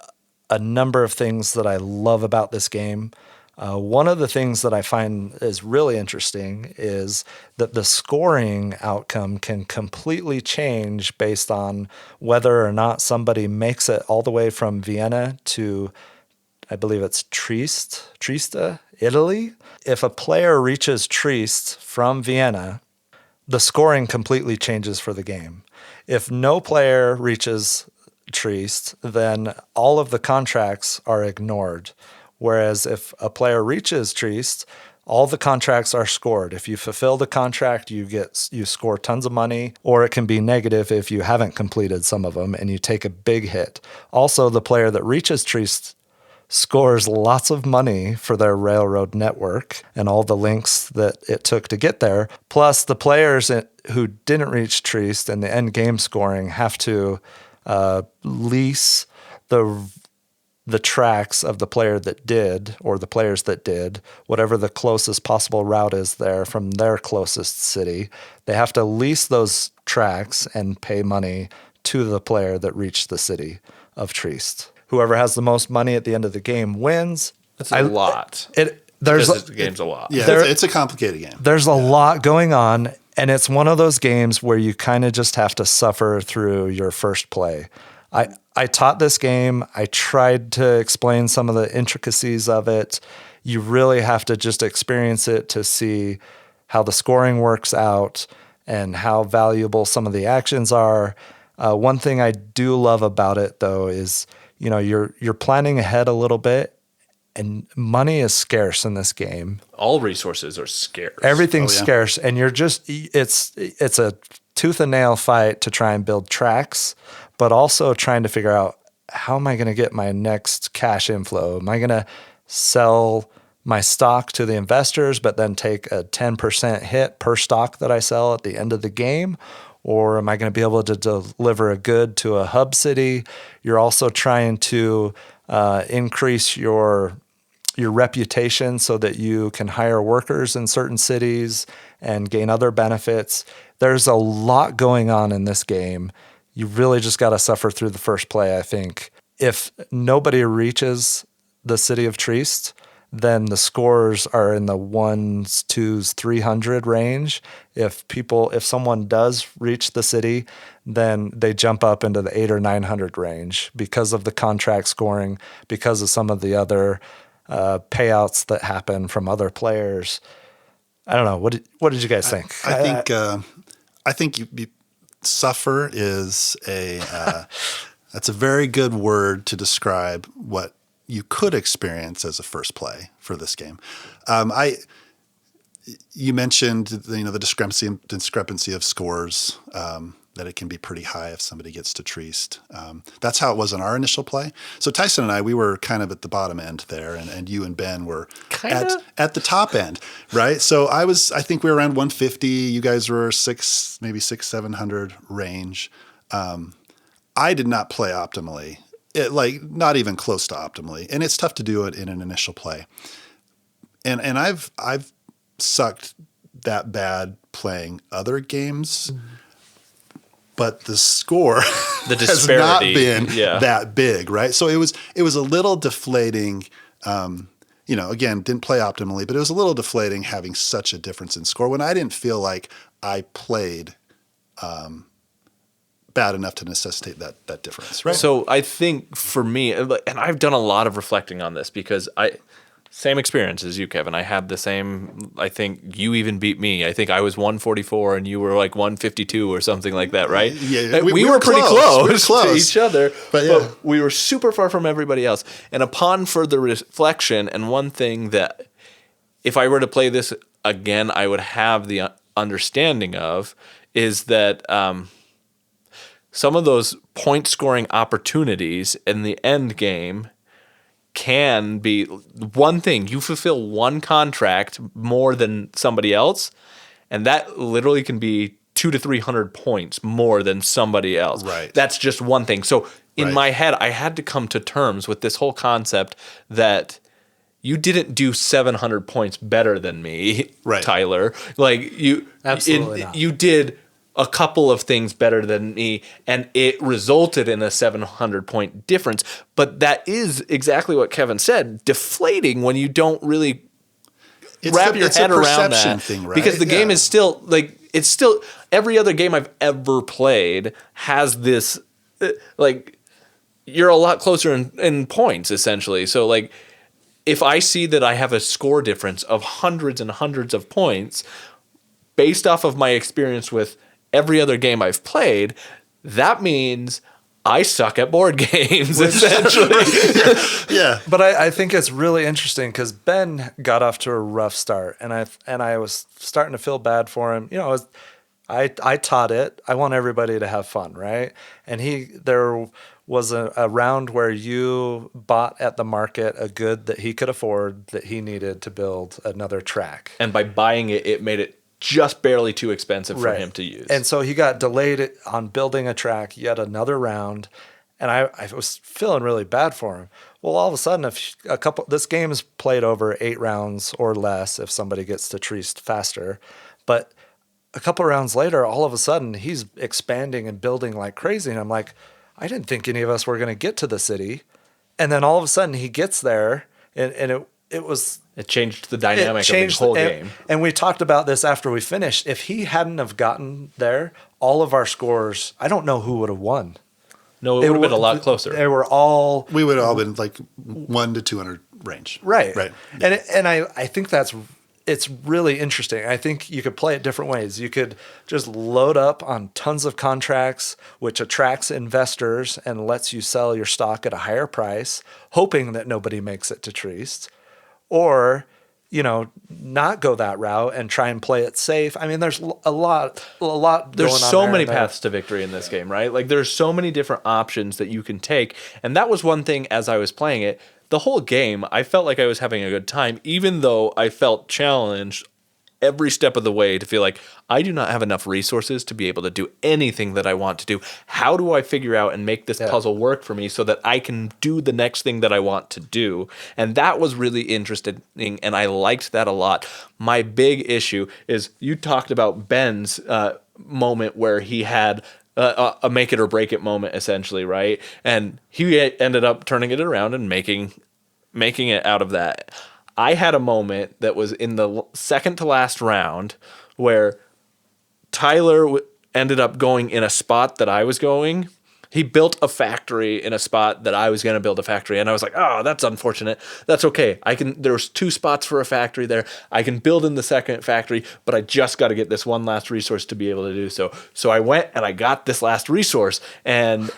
Speaker 1: a number of things that I love about this game. One of the things that I find is really interesting is that the scoring outcome can completely change based on whether or not somebody makes it all the way from Vienna to, I believe it's Trieste, Italy. If a player reaches Trieste from Vienna, the scoring completely changes for the game. If no player reaches Trieste, then all of the contracts are ignored. Whereas if a player reaches Trieste, all the contracts are scored. If you fulfill the contract, you score tons of money, or it can be negative if you haven't completed some of them and you take a big hit. Also, the player that reaches Trieste scores lots of money for their railroad network and all the links that it took to get there. Plus, the players who didn't reach Trieste in the end game scoring have to lease the tracks of the player that did, or the players that did, whatever the closest possible route is there from their closest city. They have to lease those tracks and pay money to the player that reached the city of Trieste. Whoever has the most money at the end of the game wins.
Speaker 3: That's a lot. The game's a lot.
Speaker 2: Yeah, it's a complicated game.
Speaker 1: There's a lot going on, and it's one of those games where you kind of just have to suffer through your first play. I taught this game. I tried to explain some of the intricacies of it. You really have to just experience it to see how the scoring works out and how valuable some of the actions are. One thing I do love about it, though, is you're planning ahead a little bit, and money is scarce in this game.
Speaker 3: All resources are scarce.
Speaker 1: Everything's scarce, and it's a tooth and nail fight to try and build tracks, but also trying to figure out, how am I going to get my next cash inflow? Am I going to sell my stock to the investors, but then take a 10% hit per stock that I sell at the end of the game? Or am I going to be able to deliver a good to a hub city? You're also trying to increase your reputation so that you can hire workers in certain cities and gain other benefits. There's a lot going on in this game. You really just got to suffer through the first play, I think. If nobody reaches the city of Trieste, then the scores are in the 1s, 2s, 300 range. If someone does reach the city, then they jump up into the 800 or 900 range because of the contract scoring, because of some of the other payouts that happen from other players. I don't know. What did you guys think?
Speaker 2: I think you suffer is that's a very good word to describe what you could experience as a first play for this game. You mentioned the discrepancy of scores, that it can be pretty high if somebody gets to Trieste. That's how it was in our initial play. So Tyson and I, we were kind of at the bottom end there, and you and Ben were at the top end, right? So I think we were around 150. You guys were 700 range. I did not play optimally. Not even close to optimally, and it's tough to do it in an initial play. And I've sucked that bad playing other games, but the score has not been that big, right? So it was a little deflating. Again, didn't play optimally, but it was a little deflating having such a difference in score when I didn't feel like I played bad enough to necessitate that difference, right?
Speaker 3: So I think for me, and I've done a lot of reflecting on this because same experience as you, Kevin. I had the same, I think you even beat me. I think I was 144 and you were like 152 or something like that, right?
Speaker 2: Yeah,
Speaker 3: we were pretty close.
Speaker 2: We were close
Speaker 3: to each other, but we were super far from everybody else. And upon further reflection, and one thing that if I were to play this again, I would have the understanding of is that some of those point scoring opportunities in the end game can be one thing. You fulfill one contract more than somebody else, and that literally can be 200 to 300 points more than somebody else.
Speaker 2: Right.
Speaker 3: That's just one thing. So in my head, I had to come to terms with this whole concept that you didn't do 700 points better than me,
Speaker 2: Right.
Speaker 3: Tyler. Like
Speaker 1: Absolutely not.
Speaker 3: you did a couple of things better than me, and it resulted in a 700 point difference. But that is exactly what Kevin said, deflating when you don't really wrap your head around that.
Speaker 2: Thing, right?
Speaker 3: Because the game is still like, it's still, every other game I've ever played has this, like, you're a lot closer in points essentially. So like, if I see that I have a score difference of hundreds and hundreds of points based off of my experience with every other game I've played, that means I suck at board games, essentially.
Speaker 2: Yeah.
Speaker 1: But I think it's really interesting because Ben got off to a rough start, and I was starting to feel bad for him. You know, I taught it. I want everybody to have fun, right? And there was a round where you bought at the market a good that he could afford that he needed to build another track.
Speaker 3: And by buying it, it made it just barely too expensive for him to use.
Speaker 1: And so he got delayed on building a track yet another round, and I was feeling really bad for him. Well, all of a sudden, this game is played over 8 rounds or less if somebody gets to Trieste faster, but a couple rounds later, all of a sudden, he's expanding and building like crazy, and I'm like, I didn't think any of us were going to get to the city, and then all of a sudden he gets there, and it
Speaker 3: changed the dynamic of the whole game.
Speaker 1: And we talked about this after we finished. If he hadn't have gotten there, all of our scores, I don't know who would have won.
Speaker 3: No, it would have been a lot closer.
Speaker 1: They were all...
Speaker 2: We would have all been like 1 to 200 range.
Speaker 1: Right.
Speaker 2: Right.
Speaker 1: And I think it's really interesting. I think you could play it different ways. You could just load up on tons of contracts, which attracts investors and lets you sell your stock at a higher price, hoping that nobody makes it to Trieste. Or, not go that route and try and play it safe. I mean, there's a lot
Speaker 3: There's
Speaker 1: going on
Speaker 3: so
Speaker 1: there
Speaker 3: many
Speaker 1: and there.
Speaker 3: paths to victory in this game, right? Like there's so many different options that you can take. And that was one thing as I was playing it. The whole game, I felt like I was having a good time, even though I felt challenged every step of the way to feel like I do not have enough resources to be able to do anything that I want to do. How do I figure out and make this puzzle work for me so that I can do the next thing that I want to do? And that was really interesting, and I liked that a lot. My big issue is you talked about Ben's moment where he had a make it or break it moment, essentially, right? And he ended up turning it around and making it out of that. I had a moment that was in the second to last round where Tyler ended up going in a spot that I was going. He built a factory in a spot that I was going to build a factory. And I was like, oh, that's unfortunate. That's okay. There's 2 spots for a factory there. I can build in the second factory, but I just got to get this one last resource to be able to do so. So I went and I got this last resource. And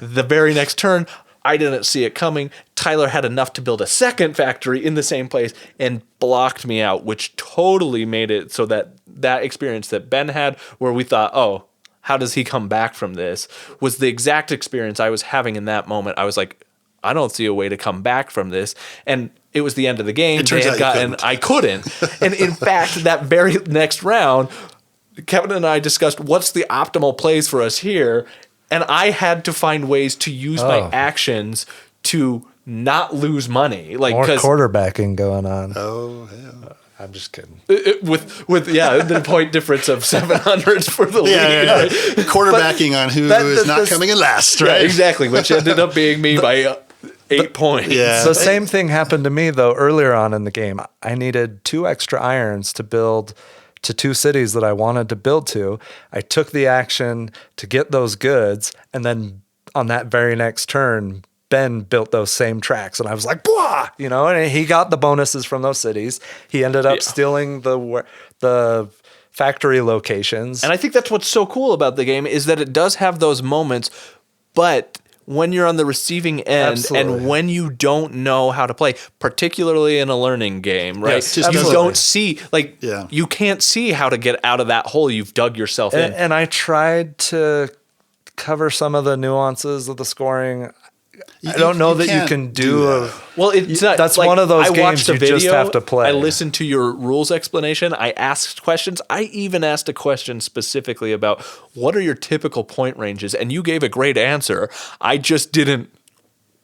Speaker 3: the very next turn, I didn't see it coming. Tyler had enough to build a second factory in the same place and blocked me out, which totally made it so that experience that Ben had where we thought, oh, how does he come back from this, was the exact experience I was having in that moment. I was like, I don't see a way to come back from this. And it was the end of the game.
Speaker 2: It turns out
Speaker 3: I couldn't. And in fact, that very next round, Kevin and I discussed what's the optimal plays for us here. And I had to find ways to use my actions to not lose money. Like
Speaker 1: More quarterbacking going on.
Speaker 2: Oh, hell.
Speaker 1: I'm just kidding.
Speaker 3: With the point difference of 700s for the lead.
Speaker 2: Yeah. Quarterbacking on who is not coming in last, right?
Speaker 3: Yeah, exactly, which ended up being me by 8 points.
Speaker 2: Yeah.
Speaker 1: The same thing happened to me, though, earlier on in the game. I needed 2 extra irons to build to 2 cities that I wanted to build to. I took the action to get those goods, and then on that very next turn, Ben built those same tracks, and I was like, "Blah!" And he got the bonuses from those cities. He ended up stealing the factory locations.
Speaker 3: And I think that's what's so cool about the game is that it does have those moments, but when you're on the receiving end and when you don't know how to play, particularly in a learning game, right?
Speaker 2: Yes,
Speaker 3: you don't see, you can't see how to get out of that hole you've dug yourself in.
Speaker 1: And I tried to cover some of the nuances of the scoring. I don't know that you
Speaker 2: can't
Speaker 1: can do
Speaker 2: that.
Speaker 3: Well, it's not.
Speaker 1: That's
Speaker 3: like,
Speaker 1: one of those
Speaker 3: I
Speaker 1: games
Speaker 3: watched a
Speaker 1: you just
Speaker 3: video,
Speaker 1: have to play.
Speaker 3: I listened to your rules explanation. I asked questions. I even asked a question specifically about what are your typical point ranges, and you gave a great answer. I just didn't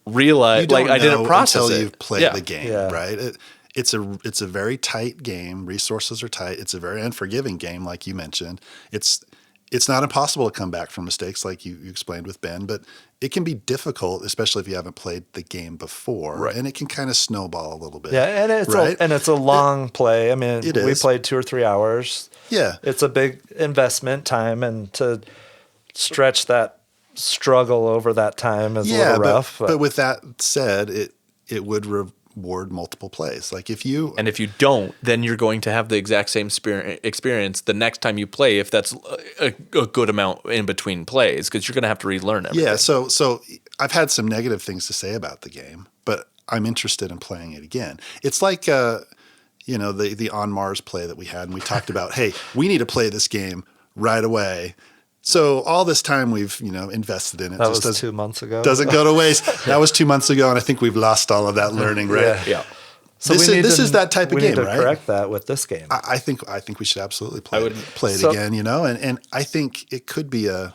Speaker 3: realize,
Speaker 2: You don't
Speaker 3: like I didn't
Speaker 2: know
Speaker 3: process
Speaker 2: until
Speaker 3: it.
Speaker 2: you've played
Speaker 3: Yeah.
Speaker 2: the game,
Speaker 1: Yeah.
Speaker 2: right? It's a very tight game. Resources are tight. It's a very unforgiving game, like you mentioned. It's not impossible to come back from mistakes, like you explained with Ben, but it can be difficult, especially if you haven't played the game before,
Speaker 3: Right.
Speaker 2: and it can kind of snowball a little bit.
Speaker 1: Yeah, and
Speaker 2: right?
Speaker 1: it's a long play. I mean,
Speaker 2: It
Speaker 1: we
Speaker 2: is.
Speaker 1: played 2 or 3 hours.
Speaker 2: Yeah.
Speaker 1: It's a big investment time, and to stretch that struggle over that time is a little rough.
Speaker 2: But with that said, it would reward multiple plays. Like if you
Speaker 3: And if you don't, then you're going to have the exact same experience the next time you play, if that's a good amount in between plays, because you're going to have to relearn everything.
Speaker 2: Yeah, so I've had some negative things to say about the game, but I'm interested in playing it again. It's like the On Mars play that we had, and we talked about, hey, we need to play this game right away. So all this time we've invested in it.
Speaker 1: That was 2 months ago.
Speaker 2: Doesn't go to waste. That was 2 months ago, and I think we've lost all of that learning, right?
Speaker 3: Yeah.
Speaker 1: So
Speaker 2: This is that type of
Speaker 1: we
Speaker 2: game,
Speaker 1: need to
Speaker 2: right?
Speaker 1: correct that with this game.
Speaker 2: I think we should absolutely play it
Speaker 1: So-
Speaker 2: again, and I think it could be a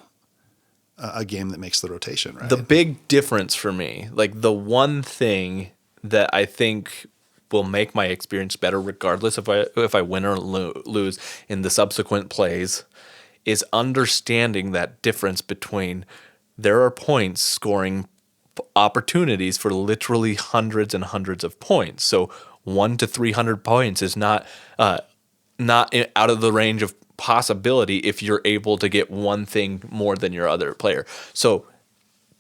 Speaker 2: game that makes the rotation, right?
Speaker 3: The big difference for me, like the one thing that I think will make my experience better, regardless if I win or lose in the subsequent plays, is understanding that difference between there are points scoring opportunities for literally hundreds and hundreds of points. So 1 to 300 points is not out of the range of possibility if you're able to get one thing more than your other player. So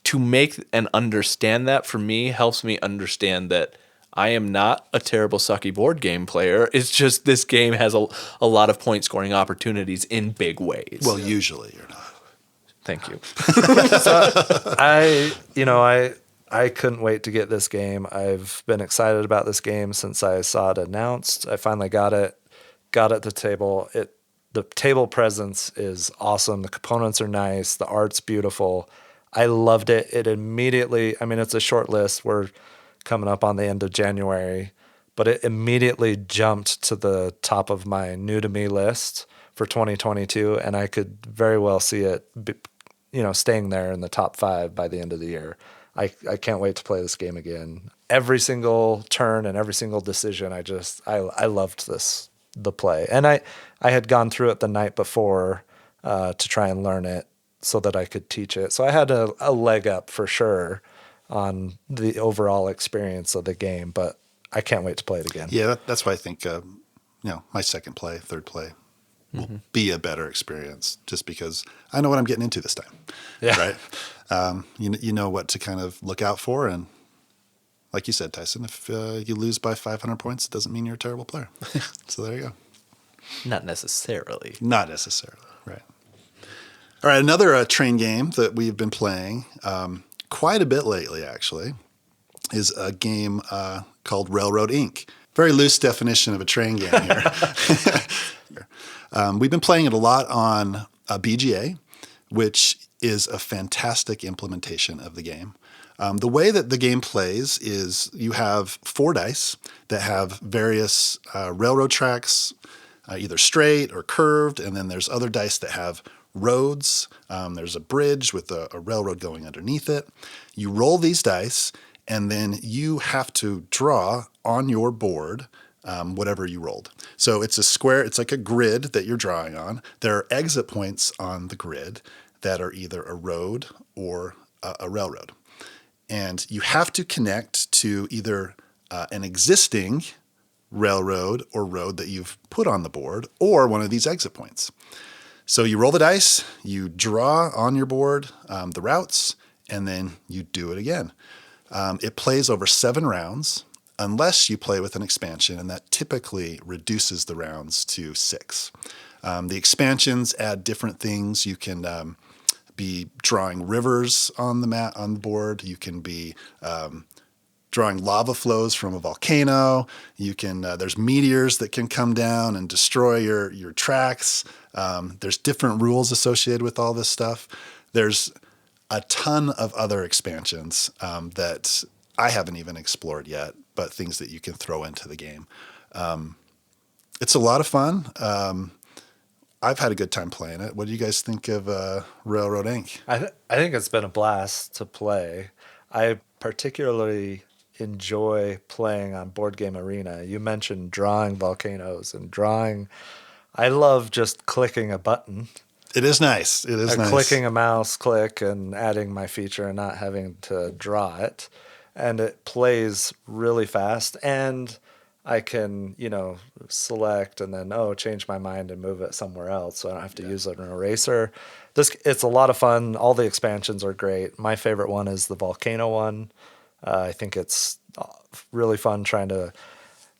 Speaker 3: to make and understand that, for me, helps me understand that I am not a terrible sucky board game player. It's just this game has a lot of point scoring opportunities in big ways.
Speaker 2: Well, usually you're not.
Speaker 3: Thank you.
Speaker 1: I couldn't wait to get this game. I've been excited about this game since I saw it announced. I finally got it at the table. The table presence is awesome. The components are nice. The art's beautiful. I loved it. It immediately, I mean, it's a short list. We're coming up on the end of January, but it immediately jumped to the top of my new to me list for 2022. And I could very well see it, staying there in the top 5 by the end of the year. I can't wait to play this game again. Every single turn and every single decision, I loved the play. And I had gone through it the night before to try and learn it so that I could teach it. So I had a leg up for sure on the overall experience of the game, but I can't wait to play it again.
Speaker 2: Yeah, that's why I think my second play, third play will be a better experience, just because I know what I'm getting into this time.
Speaker 1: Yeah.
Speaker 2: Right. You know what to kind of look out for, and like you said, Tyson, if you lose by 500 points, it doesn't mean you're a terrible player. So there you go.
Speaker 3: Not necessarily.
Speaker 2: Not necessarily, right. All right, another train game that we've been playing quite a bit lately, actually, is a game called Railroad Inc. Very loose definition of a train game here. We've been playing it a lot on BGA, which is a fantastic implementation of the game. The way that the game plays is you have 4 dice that have various railroad tracks, either straight or curved, and then there's other dice that have roads. There's a bridge with a railroad going underneath it. You roll these dice, and then you have to draw on your board whatever you rolled. So it's a square, it's like a grid that you're drawing on. There are exit points on the grid that are either a road or a railroad. And you have to connect to either an existing railroad or road that you've put on the board or one of these exit points. So you roll the dice, you draw on your board the routes, and then you do it again. It plays over 7 rounds unless you play with an expansion, and that typically reduces the rounds to 6. The expansions add different things. You can be drawing rivers on the board. You can be drawing lava flows from a volcano. You can there's meteors that can come down and destroy your tracks. There's different rules associated with all this stuff. There's a ton of other expansions that I haven't even explored yet, but things that you can throw into the game. It's a lot of fun. I've had a good time playing it. What do you guys think of Railroad Inc.?
Speaker 1: I think it's been a blast to play. I particularly enjoy playing on Board Game Arena. You mentioned drawing volcanoes and drawing. I love just clicking a button.
Speaker 2: It is nice. It is nice.
Speaker 1: Clicking a mouse click and adding my feature and not having to draw it. And it plays really fast. And I can, select and then, change my mind and move it somewhere else. So I don't have to use an eraser. It's a lot of fun. All the expansions are great. My favorite one is the volcano one. I think it's really fun trying to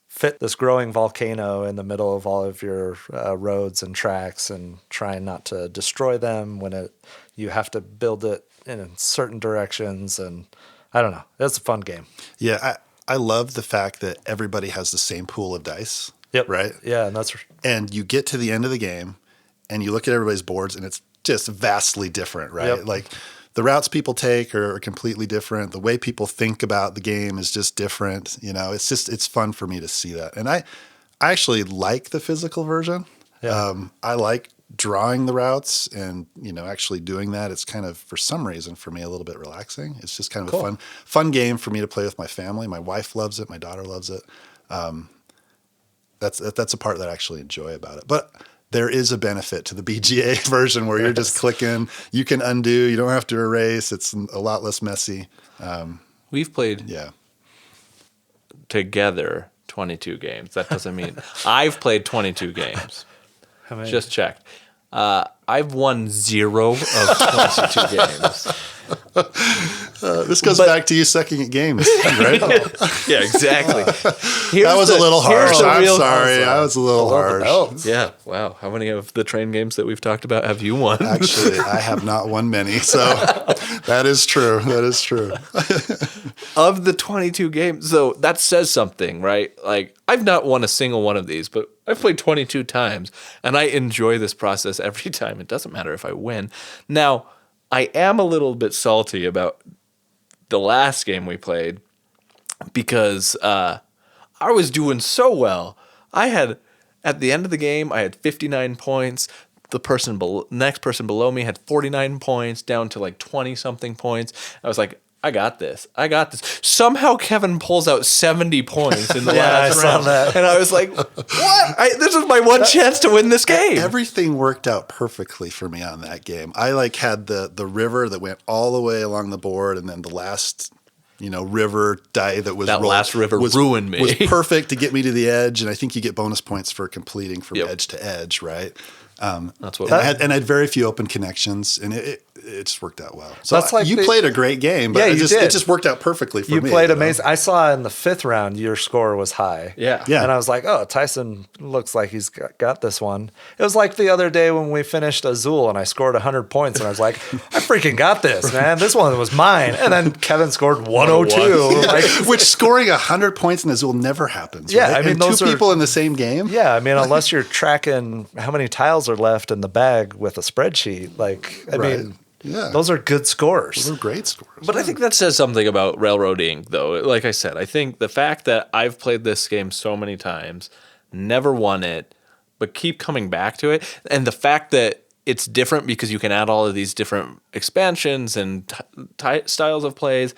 Speaker 1: fit this growing volcano in the middle of all of your roads and tracks and trying not to destroy them when you have to build it in certain directions. And I don't know. It's a fun game.
Speaker 2: Yeah, I love the fact that everybody has the same pool of dice.
Speaker 1: Yep.
Speaker 2: Right?
Speaker 1: Yeah,
Speaker 2: and you get to the end of the game and you look at everybody's boards and it's just vastly different, right?
Speaker 1: Yep.
Speaker 2: Like the routes people take are completely different. The way people think about the game is just different. It's fun for me to see that. And I actually like the physical version.
Speaker 1: Yeah.
Speaker 2: I like drawing the routes and, actually doing that. It's kind of, for some reason, for me, a little bit relaxing. It's just kind of a fun game for me to play with my family. My wife loves it. My daughter loves it. That's a part that I actually enjoy about it. But there is a benefit to the BGA version where you're just clicking. You can undo. You don't have to erase. It's a lot less messy.
Speaker 3: We've played
Speaker 2: Yeah.
Speaker 3: together 22 games. That doesn't mean I've played 22 games.
Speaker 1: How many?
Speaker 3: Just checked. I've won 0 of 22 games.
Speaker 2: This goes back to you sucking at games, right?
Speaker 3: Yeah, exactly.
Speaker 2: That was a little harsh. I'm sorry. I was a little harsh.
Speaker 3: Yeah. Wow. How many of the train games that we've talked about have you won?
Speaker 2: Actually, I have not won many. So that is true. That is true.
Speaker 3: Of the 22 games, so that says something, right? Like, I've not won a single one of these, but I've played 22 times, and I enjoy this process every time. It doesn't matter if I win. Now, I am a little bit salty about the last game we played because I was doing so well. At the end of the game, I had 59 points. The next person below me had 49 points, down to like 20-something points. I was like, I got this. Somehow Kevin pulls out 70 points in the last round. And I was like, what? This is my one chance to win this game.
Speaker 2: Everything worked out perfectly for me on that game. I had the river that went all the way along the board, and then the last river die that was
Speaker 3: last river ruined me.
Speaker 2: Was perfect to get me to the edge, and I think you get bonus points for completing from edge to edge, right?
Speaker 3: That's what
Speaker 2: I had very few open connections, and it just worked out well. So
Speaker 1: That's like
Speaker 2: you played a great game, but it just worked out perfectly for me.
Speaker 1: You played amazing. I saw in the 5th round your score was high.
Speaker 3: Yeah.
Speaker 2: Yeah.
Speaker 1: And I was like, Tyson looks like he's got this one. It was like the other day when we finished Azul and I scored 100 points and I was like, I freaking got this, man. This one was mine. And then Kevin scored 102. Like,
Speaker 2: which scoring 100 points in Azul never happens.
Speaker 1: Yeah,
Speaker 2: right?
Speaker 1: I mean,
Speaker 2: and
Speaker 1: those
Speaker 2: two people in the same game.
Speaker 1: Yeah, I mean, unless you're tracking how many tiles are left in the bag with a spreadsheet, I mean,
Speaker 2: yeah,
Speaker 1: those are good scores.
Speaker 2: Those are great scores.
Speaker 3: But I think that says something about Railroad Inc., though. Like I said, I think the fact that I've played this game so many times, never won it, but keep coming back to it, and the fact that it's different because you can add all of these different expansions and styles of plays.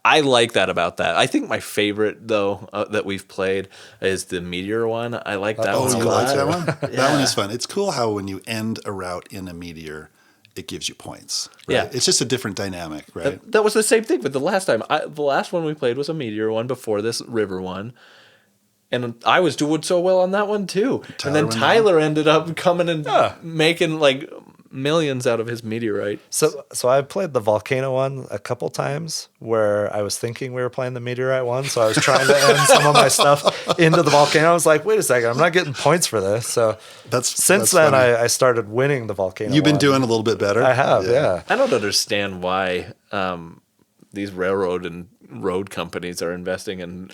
Speaker 3: I like that about that. I think my favorite, though, that we've played is the Meteor one. I like that one a
Speaker 2: you
Speaker 3: lot.
Speaker 2: like that one? Yeah. That one is fun. It's cool how when you end a route in a Meteor, it gives you points. Right?
Speaker 3: Yeah.
Speaker 2: It's just a different dynamic, right?
Speaker 3: That was the same thing, but the last time. The last one we played was a Meteor one before this River one. And I was doing so well on that one, too. And then Tyler ended up coming and making, millions out of his meteorite.
Speaker 1: So I played the volcano one a couple times where I was thinking we were playing the meteorite one. So I was trying to end some of my stuff into the volcano. I was like, wait a second, I'm not getting points for this. So since then, I started winning the volcano.
Speaker 2: You've been doing a little bit better.
Speaker 1: I have, yeah.
Speaker 3: I don't understand why these railroad and road companies are investing in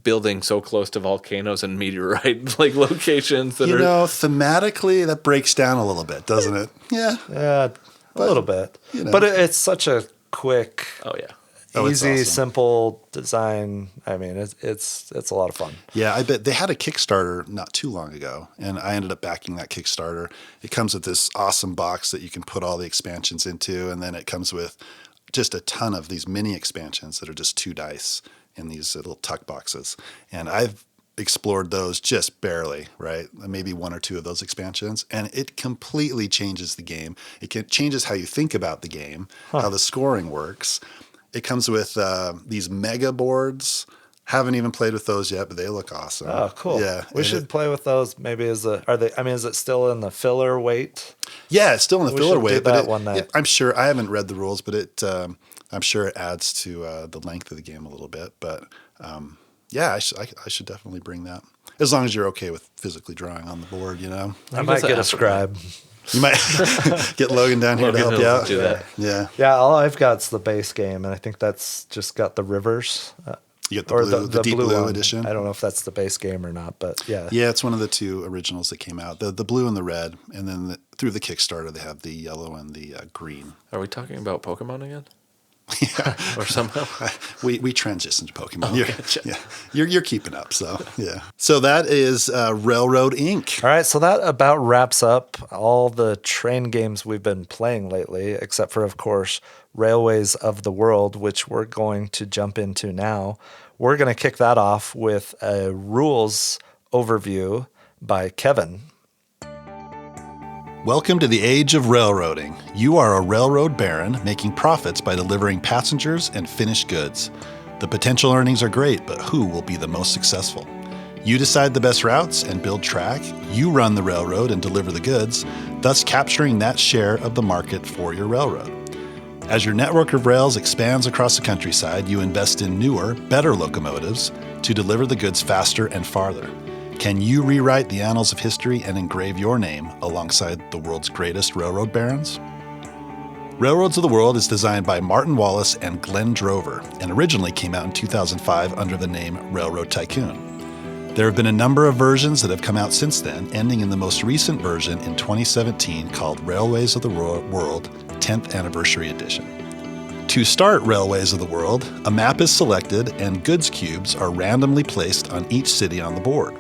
Speaker 3: building so close to volcanoes and meteorite locations that
Speaker 2: thematically that breaks down a little bit, doesn't it? Yeah.
Speaker 1: Yeah. A little bit.
Speaker 2: you know.
Speaker 1: But it's such a quick,
Speaker 3: Oh yeah.
Speaker 2: Oh, it's
Speaker 1: easy,
Speaker 2: awesome.
Speaker 1: simple design. I mean, it's a lot of fun.
Speaker 2: Yeah, I bet they had a Kickstarter not too long ago, and I ended up backing that Kickstarter. It comes with this awesome box that you can put all the expansions into, and then it comes with just a ton of these mini expansions that are just 2 dice in these little tuck boxes. And I've explored those just barely, right? Maybe 1 or 2 of those expansions, and it completely changes the game. Changes how you think about the game, how the scoring works. It comes with these mega boards. Haven't even played with those yet, but they look awesome.
Speaker 1: Oh, cool.
Speaker 2: Yeah,
Speaker 1: We should play with those maybe is it still in the filler weight?
Speaker 2: Yeah, it's still in the
Speaker 1: We
Speaker 2: filler
Speaker 1: should do
Speaker 2: weight,
Speaker 1: that
Speaker 2: but
Speaker 1: one night.
Speaker 2: I'm sure I haven't read the rules, but I'm sure it adds to the length of the game a little bit. But yeah, I should definitely bring that, as long as you're okay with physically drawing on the board. You know,
Speaker 1: I might get a scribe.
Speaker 2: you might get Logan down here to help you out.
Speaker 3: Do that.
Speaker 2: Yeah,
Speaker 1: Yeah, all I've got is the base game, and I think that's just got the rivers.
Speaker 2: you get the deep blue
Speaker 1: one.
Speaker 2: edition.
Speaker 1: I don't know if that's the base game or not, but yeah.
Speaker 2: Yeah, it's one of the 2 originals that came out, the blue and the red, and then through the Kickstarter they have the yellow and the green.
Speaker 3: Are we talking about Pokemon again? Or somehow?
Speaker 2: We transitioned to Pokemon. You're keeping up, so yeah. So that is Railroad Inc.
Speaker 1: All right, so that about wraps up all the train games we've been playing lately, except for, of course, Railways of the World, which we're going to jump into now. We're going to kick that off with a rules overview by Kevin.
Speaker 2: Welcome to the age of railroading. You are a railroad baron making profits by delivering passengers and finished goods. The potential earnings are great, but who will be the most successful? You decide the best routes and build track. You run the railroad and deliver the goods, thus capturing that share of the market for your railroad. As your network of rails expands across the countryside, you invest in newer, better locomotives to deliver the goods faster and farther. Can you rewrite the annals of history and engrave your name alongside the world's greatest railroad barons? Railroads of the World is designed by Martin Wallace and Glenn Drover and originally came out in 2005 under the name Railroad Tycoon. There have been a number of versions that have come out since then, ending in the most recent version in 2017 called Railways of the World 10th Anniversary Edition. To start Railways of the World, a map is selected and goods cubes are randomly placed on each city on the board.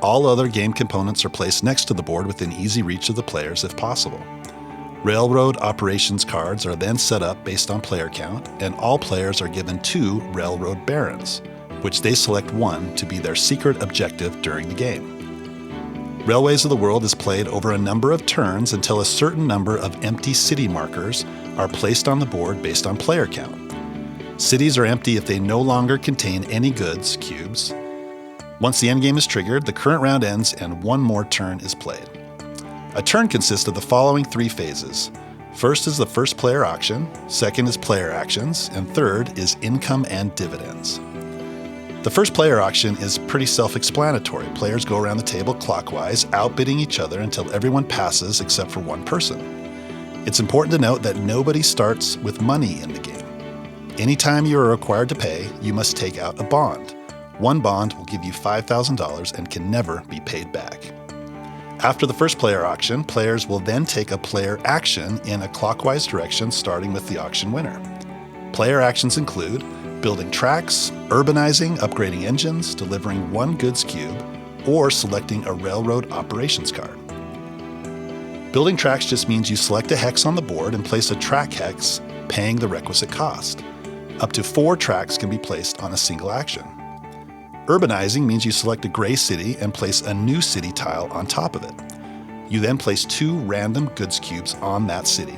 Speaker 2: All other game components are placed next to the board within easy reach of the players if possible. Railroad operations cards are then set up based on player count, and all players are given 2 railroad barons, which they select one to be their secret objective during the game. Railways of the World is played over a number of turns until a certain number of empty city markers are placed on the board based on player count. Cities are empty if they no longer contain any goods cubes. Once the endgame is triggered, the current round ends and one more turn is played. A turn consists of the following 3 phases. First is the first player auction, second is player actions, and third is income and dividends. The first player auction is pretty self-explanatory. Players go around the table clockwise, outbidding each other until everyone passes except for one person. It's important to note that nobody starts with money in the game. Anytime you are required to pay, you must take out a bond. One bond will give you $5,000 and can never be paid back. After the first player auction, players will then take a player action in a clockwise direction, starting with the auction winner. Player actions include building tracks, urbanizing, upgrading engines, delivering one goods cube, or selecting a railroad operations card. Building tracks just means you select a hex on the board and place a track hex, paying the requisite cost. Up to 4 tracks can be placed on a single action. Urbanizing means you select a gray city and place a new city tile on top of it. You then place 2 random goods cubes on that city.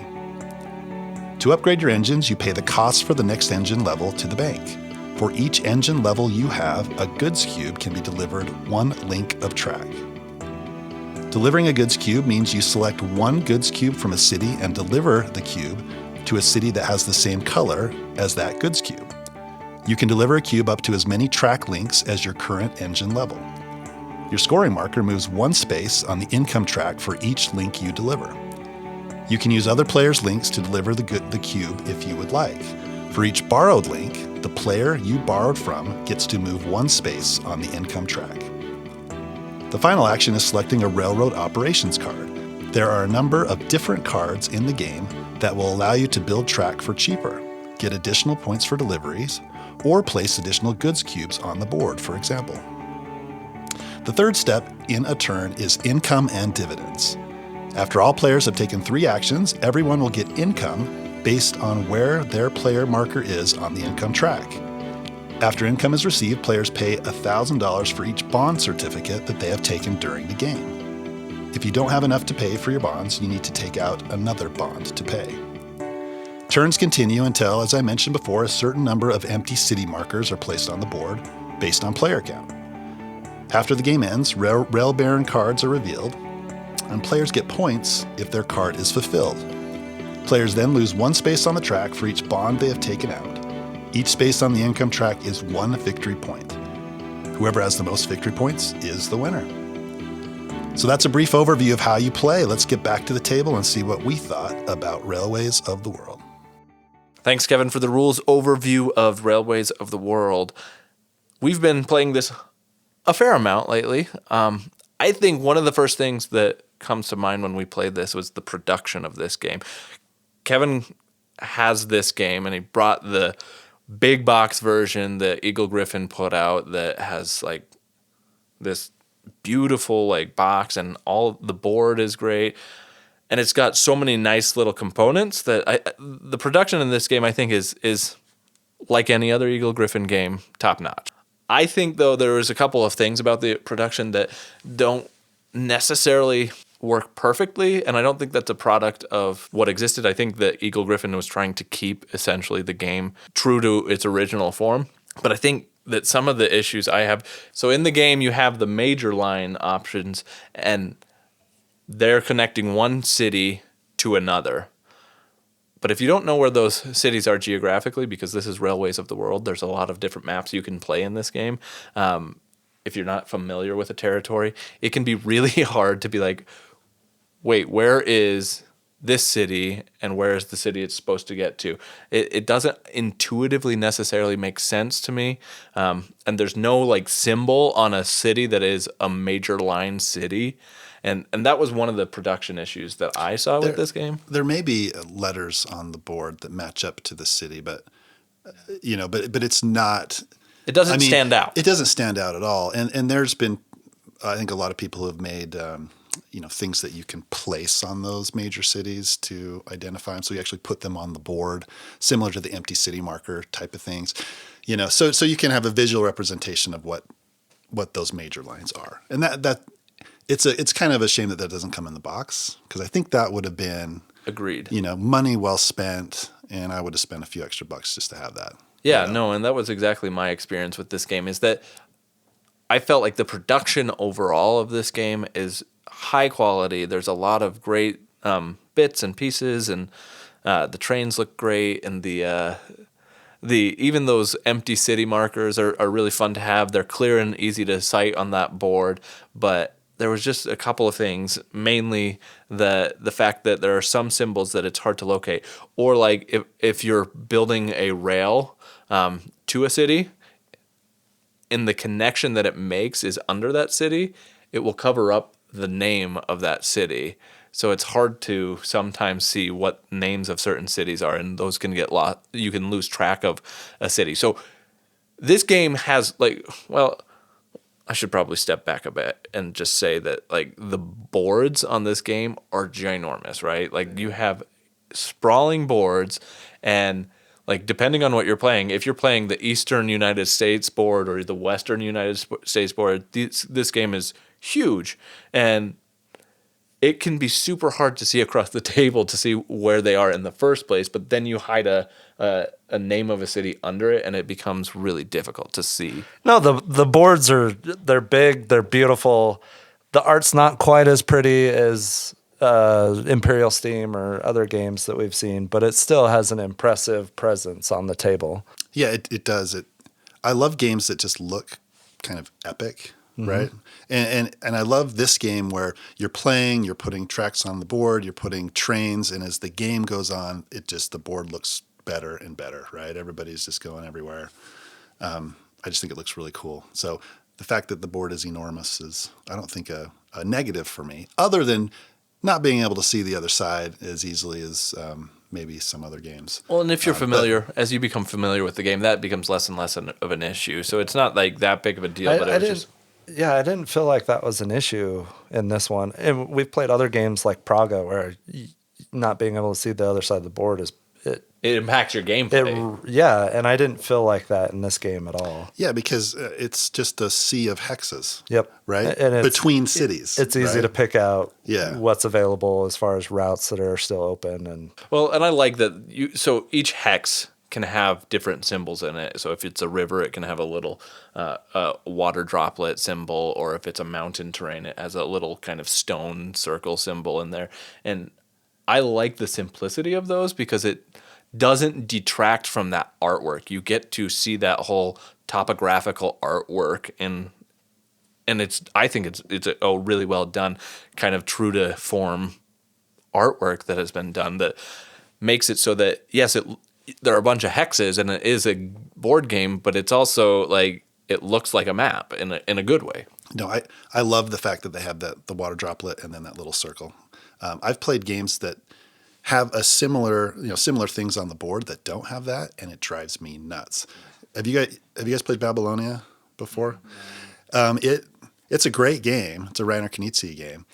Speaker 2: To upgrade your engines, you pay the cost for the next engine level to the bank. For each engine level you have, a goods cube can be delivered 1 link of track. Delivering a goods cube means you select 1 goods cube from a city and deliver the cube to a city that has the same color as that goods cube. You can deliver a cube up to as many track links as your current engine level. Your scoring marker moves 1 space on the income track for each link you deliver. You can use other players' links to deliver the cube if you would like. For each borrowed link, the player you borrowed from gets to move 1 space on the income track. The final action is selecting a railroad operations card. There are a number of different cards in the game, that will allow you to build track for cheaper, get additional points for deliveries, or place additional goods cubes on the board, for example. The third step in a turn is income and dividends. After all players have taken 3 actions, everyone will get income based on where their player marker is on the income track. After income is received, players pay $1,000 for each bond certificate that they have taken during the game. If you don't have enough to pay for your bonds, you need to take out another bond to pay. Turns continue until, as I mentioned before, a certain number of empty city markers are placed on the board based on player count. After the game ends, Rail Baron cards are revealed, and players get points if their card is fulfilled. Players then lose 1 space on the track for each bond they have taken out. Each space on the income track is 1 victory point. Whoever has the most victory points is the winner. So that's a brief overview of how you play. Let's get back to the table and see what we thought about Railways of the World.
Speaker 3: Thanks, Kevin, for the rules overview of Railways of the World. We've been playing this a fair amount lately. I think one of the first things that comes to mind when we played this was the production of this game. Kevin has this game, and he brought the big box version that Eagle Griffin put out that has like this beautiful like box, and all the board is great, and it's got so many nice little components that the production in this game I think is like any other Eagle Griffin game, top notch. I think though there was a couple of things about the production that don't necessarily work perfectly, and I don't think that's a product of what existed. I think that Eagle Griffin was trying to keep essentially the game true to its original form, but I think that some of the issues I have, so in the game you have the major line options, and they're connecting one city to another. But if you don't know where those cities are geographically, because this is Railways of the World, there's a lot of different maps you can play in this game. If you're not familiar with a territory, it can be really hard to be like, wait, where is this city and where is the city it's supposed to get to? It doesn't intuitively necessarily make sense to me. And there's no like symbol on a city that is a major line city. And that was one of the production issues that I saw with this game.
Speaker 2: There may be letters on the board that match up to the city, but but it's not.
Speaker 3: It doesn't stand out.
Speaker 2: It doesn't stand out at all. And there's been, I think, a lot of people who have made things that you can place on those major cities to identify them. So you actually put them on the board, similar to the empty city marker type of things. So you can have a visual representation of what those major lines are, and that. It's kind of a shame that doesn't come in the box, because I think that would have been
Speaker 3: agreed.
Speaker 2: Money well spent, and I would have spent a few extra bucks just to have that.
Speaker 3: Yeah, no, and that was exactly my experience with this game, is that I felt like the production overall of this game is high quality. There's a lot of great bits and pieces, and the trains look great, and the even those empty city markers are really fun to have. They're clear and easy to sight on that board, but there was just a couple of things, mainly the fact that there are some symbols that it's hard to locate. Or like if you're building a rail to a city, and the connection that it makes is under that city, it will cover up the name of that city. So it's hard to sometimes see what names of certain cities are, and those can get lost. You can lose track of a city. So this game has I should probably step back a bit and just say that like the boards on this game are ginormous, right? Like you have sprawling boards, and like depending on what you're playing, if you're playing the Eastern United States board or the Western United States board, this game is huge, and it can be super hard to see across the table to see where they are in the first place, but then you hide a name of a city under it, and it becomes really difficult to see.
Speaker 1: No, the boards they're big, they're beautiful. The art's not quite as pretty as Imperial Steam or other games that we've seen, but it still has an impressive presence on the table.
Speaker 2: Yeah, it does. I love games that just look kind of epic. Mm-hmm. Right. And I love this game where you're putting tracks on the board, you're putting trains, and as the game goes on, the board looks better and better, right? Everybody's just going everywhere. I just think it looks really cool. So the fact that the board is enormous is, I don't think, a negative for me, other than not being able to see the other side as easily as maybe some other games.
Speaker 3: Well, and if you're familiar, as you become familiar with the game, that becomes less and less of an issue. So it's not like that big of a deal. But
Speaker 1: I didn't. Yeah, I didn't feel like that was an issue in this one. And we've played other games like Praga where not being able to see the other side of the board is
Speaker 3: it impacts your gameplay.
Speaker 1: Yeah, and I didn't feel like that in this game at all.
Speaker 2: Yeah, because it's just a sea of hexes.
Speaker 1: Yep.
Speaker 2: Right?
Speaker 1: And
Speaker 2: between cities.
Speaker 1: It's easy to pick out
Speaker 2: Yeah.
Speaker 1: what's available as far as routes that are still open. And
Speaker 3: I like that. So each hex can have different symbols in it. So if it's a river, it can have a little water droplet symbol, or if it's a mountain terrain, it has a little kind of stone circle symbol in there. And I like the simplicity of those because it doesn't detract from that artwork. You get to see that whole topographical artwork, and I think it's a really well done, kind of true to form artwork that has been done that makes it so that yes, there are a bunch of hexes and it is a board game, but it's also like it looks like a map in a good way.
Speaker 2: No, I love the fact that they have the water droplet and then that little circle. I've played games that have a similar things on the board that don't have that, and it drives me nuts. Have you guys played Babylonia before? It's a great game. It's a Reiner Knizia game,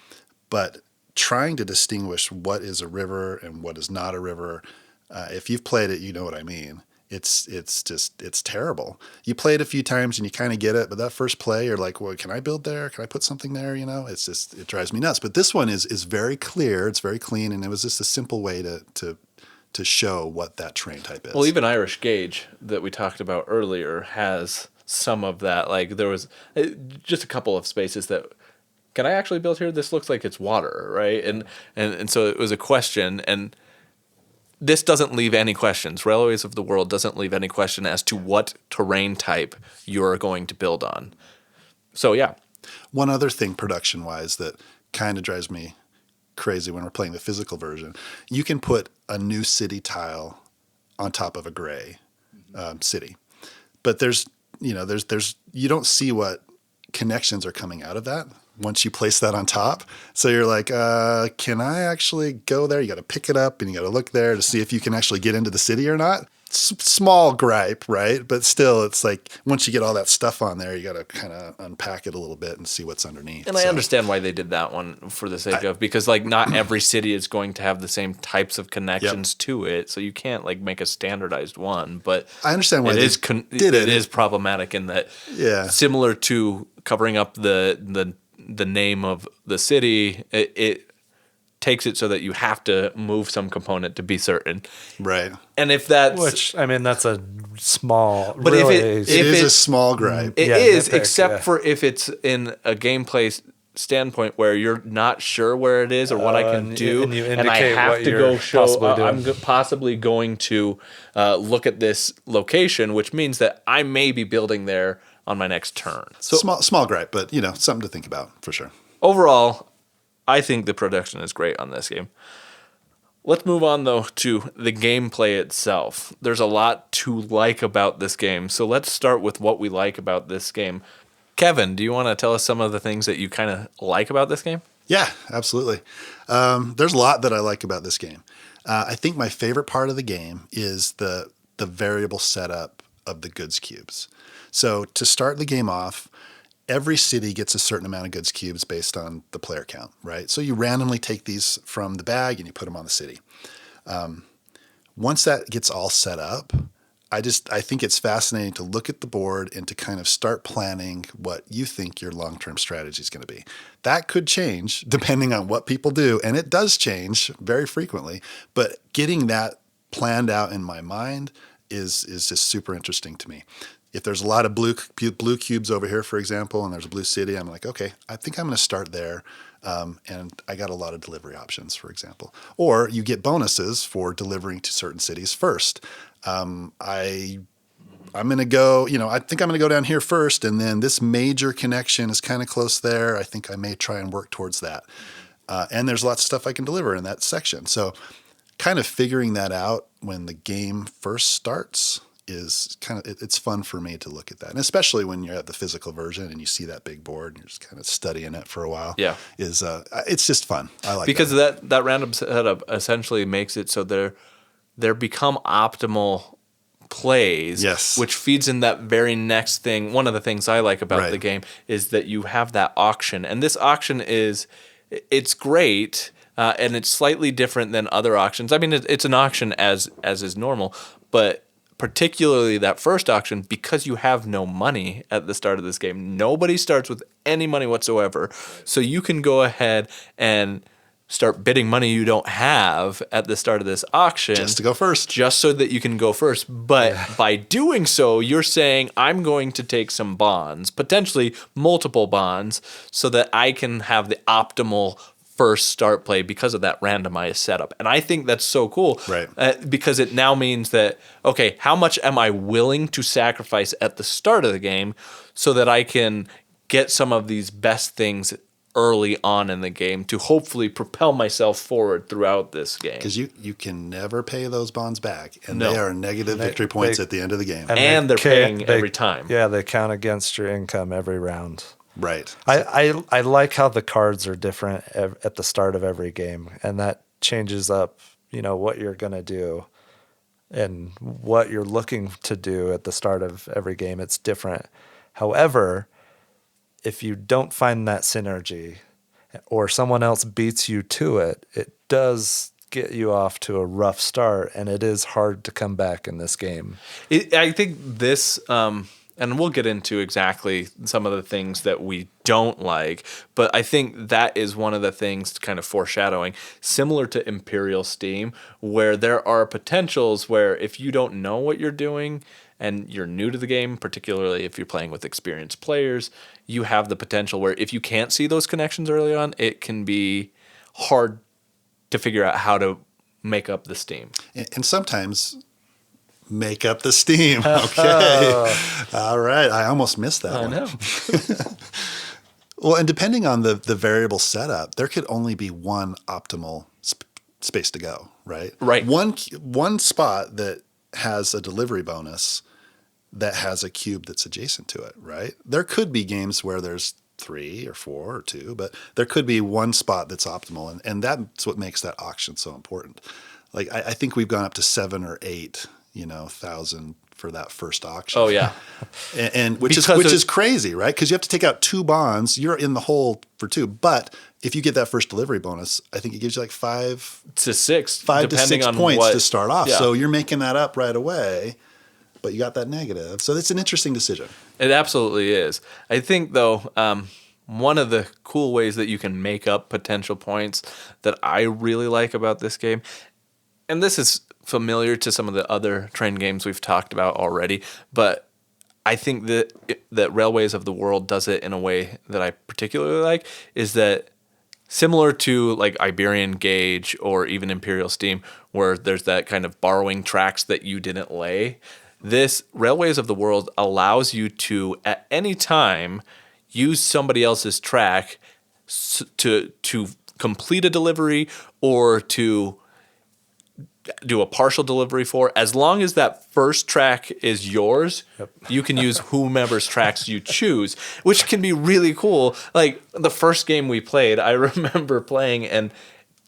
Speaker 2: but trying to distinguish what is a river and what is not a river, if you've played it, you know what I mean. It's terrible. You play it a few times and you kind of get it, but that first play, you're like, well, can I build there? Can I put something there? It drives me nuts. But this one is very clear. It's very clean, and it was just a simple way to show what that terrain type is.
Speaker 3: Well, even Irish Gauge that we talked about earlier has some of that. Like there was just a couple of spaces that, can I actually build here? This looks like it's water, right? And so it was a question, and this doesn't leave any questions. Railways of the World doesn't leave any question as to what terrain type you're going to build on. So, yeah.
Speaker 2: One other thing production-wise that kind of drives me crazy when we're playing the physical version, you can put a new city tile on top of a gray city. But there's you don't see what connections are coming out of that once you place that on top. So you're like, can I actually go there? You got to pick it up and you got to look there to see if you can actually get into the city or not. Small gripe, right? But still, it's like once you get all that stuff on there, you got to kind of unpack it a little bit and see what's underneath.
Speaker 3: And I understand why they did that one for the sake of, because like not every city is going to have the same types of connections to it. So you can't like make a standardized one. But
Speaker 2: I understand why
Speaker 3: it is problematic in that, similar to covering up the name of the city, it takes it so that you have to move some component to be certain.
Speaker 2: Right.
Speaker 3: And if that's...
Speaker 1: Which, I mean, that's a small...
Speaker 2: But really, it is a small gripe.
Speaker 3: It is, except for if it's in a gameplay standpoint where you're not sure where it is or what I can do, and I have to go show I'm possibly going to look at this location, which means that I may be building there on my next turn.
Speaker 2: So small gripe, but something to think about for sure.
Speaker 3: Overall, I think the production is great on this game. Let's move on though to the gameplay itself. There's a lot to like about this game, so let's start with what we like about this game. Kevin, do you want to tell us some of the things that you kind of like about this game?
Speaker 2: Yeah, absolutely. There's a lot that I like about this game. I think my favorite part of the game is the variable setup of the goods cubes. So to start the game off, every city gets a certain amount of goods cubes based on the player count, right? So you randomly take these from the bag and you put them on the city. Once that gets all set up, I think it's fascinating to look at the board and to kind of start planning what you think your long-term strategy is going to be. That could change depending on what people do, and it does change very frequently. But getting that planned out in my mind is just super interesting to me. If there's a lot of blue cubes over here, for example, and there's a blue city, I'm like, okay, I think I'm going to start there. And I got a lot of delivery options, for example. Or you get bonuses for delivering to certain cities first. I'm going to go, I think I'm going to go down here first, and then this major connection is kind of close there. I think I may try and work towards that. And there's lots of stuff I can deliver in that section. So kind of figuring that out when the game first starts is it's fun for me to look at that. And especially when you're at the physical version and you see that big board and you're just kind of studying it for a while.
Speaker 3: Yeah.
Speaker 2: It's just fun. I like
Speaker 3: because that random setup essentially makes it so there become optimal plays,
Speaker 2: Yes.
Speaker 3: which feeds in that very next thing. One of the things I like about
Speaker 2: Right.
Speaker 3: the game is that you have that auction, and this auction it's great, and it's slightly different than other auctions. I mean, it's an auction as is normal, but particularly that first auction, because you have no money at the start of this game. Nobody starts with any money whatsoever, so you can go ahead and start bidding money you don't have at the start of this auction
Speaker 2: Just to go first.
Speaker 3: just so that you can go first. But by doing so, you're saying, I'm going to take some bonds, potentially multiple bonds, so that I can have the optimal first start play because of that randomized setup. And I think that's so cool.
Speaker 2: Right.
Speaker 3: Because it now means that, okay, how much am I willing to sacrifice at the start of the game so that I can get some of these best things early on in the game to hopefully propel myself forward throughout this game.
Speaker 2: Because you can never pay those bonds back, and
Speaker 3: No.
Speaker 2: they are negative victory points at the end of the game.
Speaker 3: And they're paying every time.
Speaker 1: Yeah, they count against your income every round.
Speaker 2: Right.
Speaker 1: I like how the cards are different at the start of every game, and that changes up, what you're going to do and what you're looking to do at the start of every game. It's different. However, if you don't find that synergy or someone else beats you to it, it does get you off to a rough start, and it is hard to come back in this game.
Speaker 3: I think this, and we'll get into exactly some of the things that we don't like, but I think that is one of the things kind of foreshadowing, similar to Imperial Steam, where there are potentials where if you don't know what you're doing and you're new to the game, particularly if you're playing with experienced players, you have the potential where if you can't see those connections early on, it can be hard to figure out how to make up the steam.
Speaker 2: And sometimes make up the steam. Okay. All right. I almost missed that one.
Speaker 3: I know.
Speaker 2: Well, and depending on the variable setup, there could only be one optimal space to go, right?
Speaker 3: Right.
Speaker 2: One spot that has a delivery bonus that has a cube that's adjacent to it, right? There could be games where there's 3 or 4 or 2, but there could be one spot that's optimal, and that's what makes that auction so important. Like I think we've gone up to 7 or 8, thousand for that first auction.
Speaker 3: Oh yeah.
Speaker 2: and which
Speaker 3: Because
Speaker 2: is crazy, right? Because you have to take out 2 bonds. You're in the hole for 2, but if you get that first delivery bonus, I think it gives you like 5
Speaker 3: to 6,
Speaker 2: to
Speaker 3: depending
Speaker 2: 6
Speaker 3: on
Speaker 2: points
Speaker 3: what,
Speaker 2: to start off.
Speaker 3: Yeah.
Speaker 2: So you're making that up right away, but you got that negative. So it's an interesting decision.
Speaker 3: It absolutely is. I think, though, one of the cool ways that you can make up potential points that I really like about this game, and this is familiar to some of the other train games we've talked about already, but I think that Railways of the World does it in a way that I particularly like, is that similar to like Iberian Gauge or even Imperial Steam, where there's that kind of borrowing tracks that you didn't lay, this Railways of the World allows you to, at any time, use somebody else's track to complete a delivery or to do a partial delivery for. As long as that first track is yours, you can use whomever's tracks you choose, which can be really cool. Like the first game we played, I remember playing, and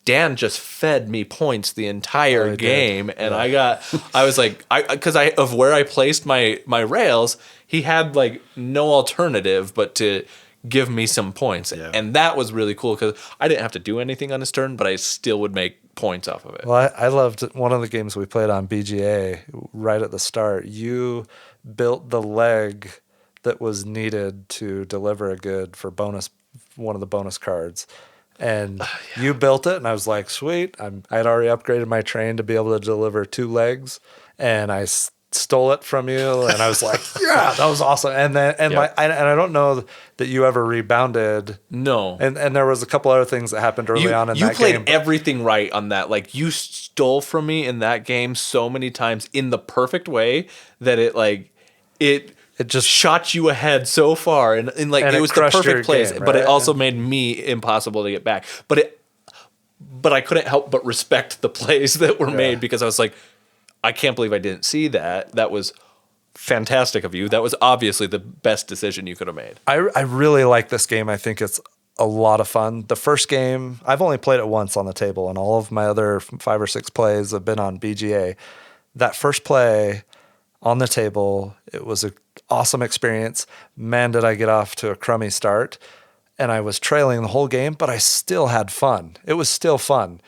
Speaker 3: Dan just fed me points the entire game, and I was like, because of where I placed my rails, he had like no alternative but to give me some points, and that was really cool because I didn't have to do anything on his turn, but I still would make points off of it.
Speaker 1: Well, I loved one of the games we played on BGA right at the start. You built the leg that was needed to deliver a good for one of the bonus cards. And you built it, and I was like, sweet. I had already upgraded my train to be able to deliver 2 legs, and I stole it from you, and I was like, yeah, that was awesome. And then I don't know that you ever rebounded.
Speaker 3: No.
Speaker 1: And there was a couple other things that happened early on in that game.
Speaker 3: You played everything right on that. Like, you stole from me in that game so many times in the perfect way that it just shot you ahead so far, and it was the perfect place,
Speaker 1: game, right?
Speaker 3: But it also made me impossible to get back. But I couldn't help but respect the plays that were made, because I was like, I can't believe I didn't see that. That was fantastic of you. That was obviously the best decision you could have made.
Speaker 1: I really like this game. I think it's a lot of fun. The first game, I've only played it once on the table, and all of my other 5 or 6 plays have been on BGA. That first play on the table, it was an awesome experience. Man, did I get off to a crummy start. And I was trailing the whole game, but I still had fun. It was still fun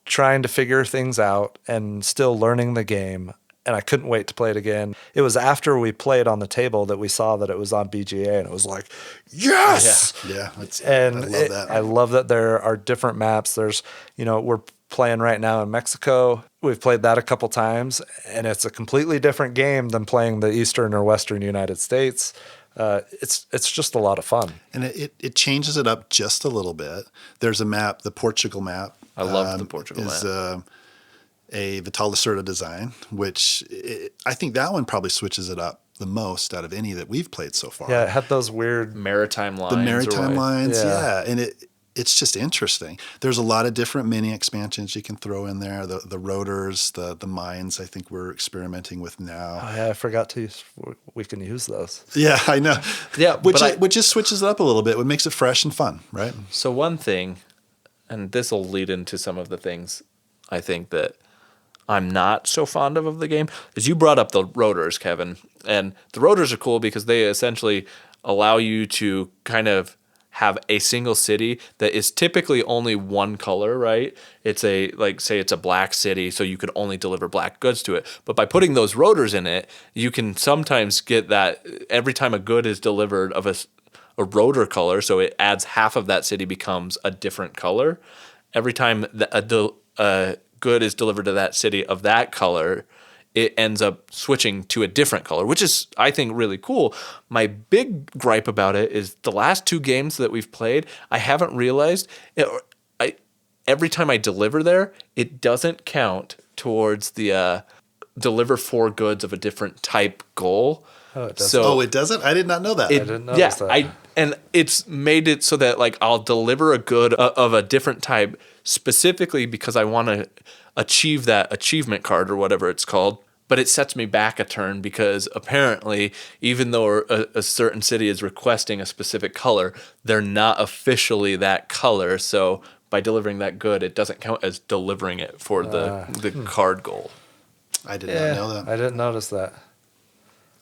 Speaker 1: trying to figure things out and still learning the game. And I couldn't wait to play it again. It was after we played on the table that we saw that it was on BGA, and it was like, yes!
Speaker 2: Yeah,
Speaker 1: I
Speaker 2: love that.
Speaker 1: I love that there are different maps. There's, we're playing right now in Mexico. We've played that a couple times, and it's a completely different game than playing the Eastern or Western United States. It's just a lot of fun.
Speaker 2: And it changes it up just a little bit. There's a map, the Portugal map.
Speaker 3: I love the Portugal map.
Speaker 2: A Vital Lacerda design, which I think that one probably switches it up the most out of any that we've played so far.
Speaker 1: Yeah, it had those weird
Speaker 3: maritime lines.
Speaker 2: The maritime lines,
Speaker 1: yeah.
Speaker 2: And it's just interesting. There's a lot of different mini expansions you can throw in there. The rotors, the mines, I think we're experimenting with now.
Speaker 1: Oh, yeah, I forgot to use, we can use those.
Speaker 2: Yeah, I know.
Speaker 3: Yeah,
Speaker 2: which just switches it up a little bit, what makes it fresh and fun, right?
Speaker 3: So one thing, and this will lead into some of the things I think that I'm not so fond of the game, is you brought up the rotors, Kevin. And the rotors are cool because they essentially allow you to kind of have a single city that is typically only one color, right? It's say it's a black city, so you could only deliver black goods to it. But by putting those rotors in it, you can sometimes get that every time a good is delivered of a rotor color, so it adds half of that city becomes a different color. Every time a good is delivered to that city of that color, it ends up switching to a different color, which is, I think, really cool. My big gripe about it is the last 2 games that we've played, I haven't realized, every time I deliver there, it doesn't count towards the deliver 4 goods of a different type goal.
Speaker 1: Oh, it doesn't.
Speaker 2: It doesn't? I did not know that.
Speaker 1: I didn't notice that.
Speaker 3: And it's made it so that I'll deliver a good of a different type specifically because I want to achieve that achievement card or whatever it's called. But it sets me back a turn because apparently, even though a certain city is requesting a specific color, they're not officially that color. So by delivering that good, it doesn't count as delivering it for the card goal.
Speaker 2: I did not know that.
Speaker 1: I didn't notice that.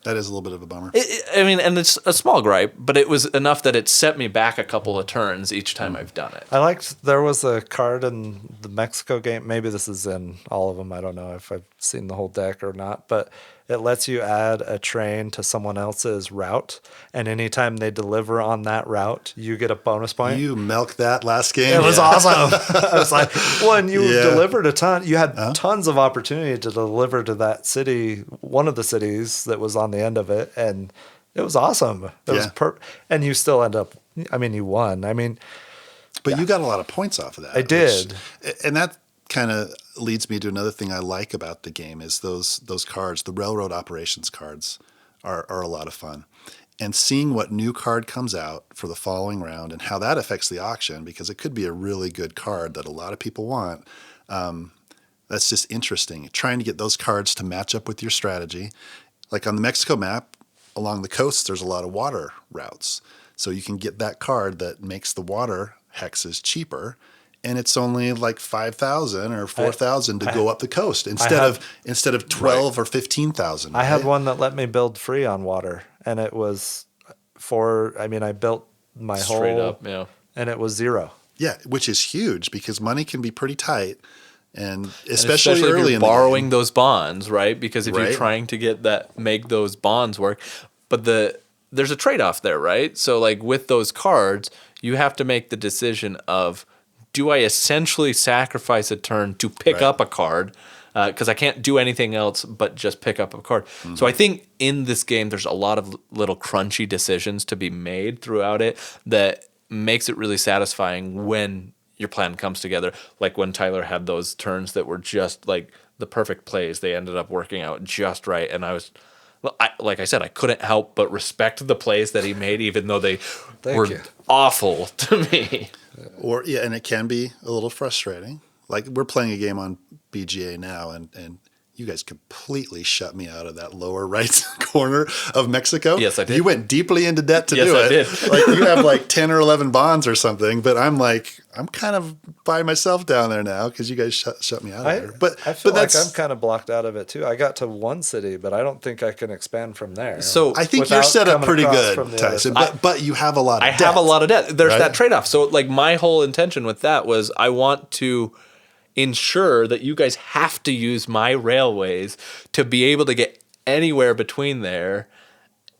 Speaker 2: That is a little bit of a bummer.
Speaker 3: And it's a small gripe, but it was enough that it set me back a couple of turns each time I've done it.
Speaker 1: I liked, there was a card in the Mexico game. Maybe this is in all of them. I don't know if I've seen the whole deck or not, but it lets you add a train to someone else's route. And anytime they deliver on that route, you get a bonus point.
Speaker 2: You milked that last game.
Speaker 1: It was awesome. I was like, and you delivered a ton. You had tons of opportunity to deliver to that city, one of the cities that was on the end of it. And it was awesome. It was and you still end up, you won.
Speaker 2: But you got a lot of points off of that.
Speaker 1: I did.
Speaker 2: And that kind of leads me to another thing I like about the game is those cards, the railroad operations cards are a lot of fun. And seeing what new card comes out for the following round and how that affects the auction, because it could be a really good card that a lot of people want, that's just interesting. Trying to get those cards to match up with your strategy. Like on the Mexico map, along the coast, there's a lot of water routes. So you can get that card that makes the water hexes cheaper, and it's only like 5,000 or 4,000 to go up the coast instead of 12 or 15,000. Right?
Speaker 1: I had one that let me build free on water, and it was I built my
Speaker 3: Straight
Speaker 1: whole
Speaker 3: up, yeah.
Speaker 1: and it was 0.
Speaker 2: Yeah, which is huge because money can be pretty tight, and especially
Speaker 3: if
Speaker 2: early
Speaker 3: you're
Speaker 2: in the
Speaker 3: borrowing
Speaker 2: game.
Speaker 3: those bonds, right? Because if you're trying to make those bonds work, but there's a trade-off there, right? So with those cards, you have to make the decision of, do I essentially sacrifice a turn to pick up a card? Because I can't do anything else but just pick up a card. Mm-hmm. So I think in this game, there's a lot of little crunchy decisions to be made throughout it that makes it really satisfying when your plan comes together. Like when Tyler had those turns that were just the perfect plays. They ended up working out just right. And like I said, I couldn't help but respect the plays that he made, even though they were awful to me.
Speaker 2: And it can be a little frustrating. Like we're playing a game on BGA now, and you guys completely shut me out of that lower right corner of Mexico.
Speaker 3: Yes, I did.
Speaker 2: You went deeply into debt to
Speaker 3: Yes,
Speaker 2: do
Speaker 3: I
Speaker 2: it.
Speaker 3: did.
Speaker 2: Like you have like 10 or 11 bonds or something, but I'm kind of by myself down there now because you guys shut me out of there. But
Speaker 1: I feel
Speaker 2: that's,
Speaker 1: like I'm kind of blocked out of it too. I got to one city, but I don't think I can expand from there.
Speaker 3: So
Speaker 2: I think
Speaker 1: without
Speaker 2: you're set up
Speaker 1: coming
Speaker 2: pretty
Speaker 1: across from
Speaker 2: good,
Speaker 1: the other
Speaker 2: Tyson,
Speaker 1: side.
Speaker 2: but you have a lot of
Speaker 3: I
Speaker 2: debt.
Speaker 3: have a lot of debt. There's
Speaker 2: right?
Speaker 3: that trade-off. So like my whole intention with that was I want to ensure that you guys have to use my railways to be able to get anywhere between there,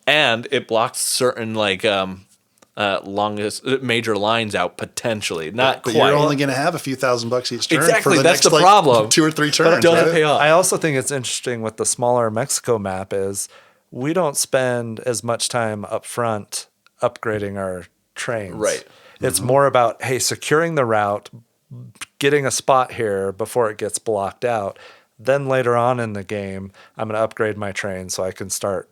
Speaker 3: and it blocks certain like longest major lines out potentially. Not
Speaker 2: But
Speaker 3: quite.
Speaker 2: you're only going to have a few $1,000 each turn.
Speaker 3: Exactly,
Speaker 2: For the
Speaker 3: that's
Speaker 2: next,
Speaker 3: the problem.
Speaker 2: 2 or 3 turns.
Speaker 3: But it doesn't
Speaker 2: right?
Speaker 3: pay off.
Speaker 1: I also think it's interesting with the smaller Mexico map is we don't spend as much time up front upgrading our trains.
Speaker 3: Right.
Speaker 1: It's more about, hey, securing the route, getting a spot here before it gets blocked out. Then later on in the game, I'm going to upgrade my train so I can start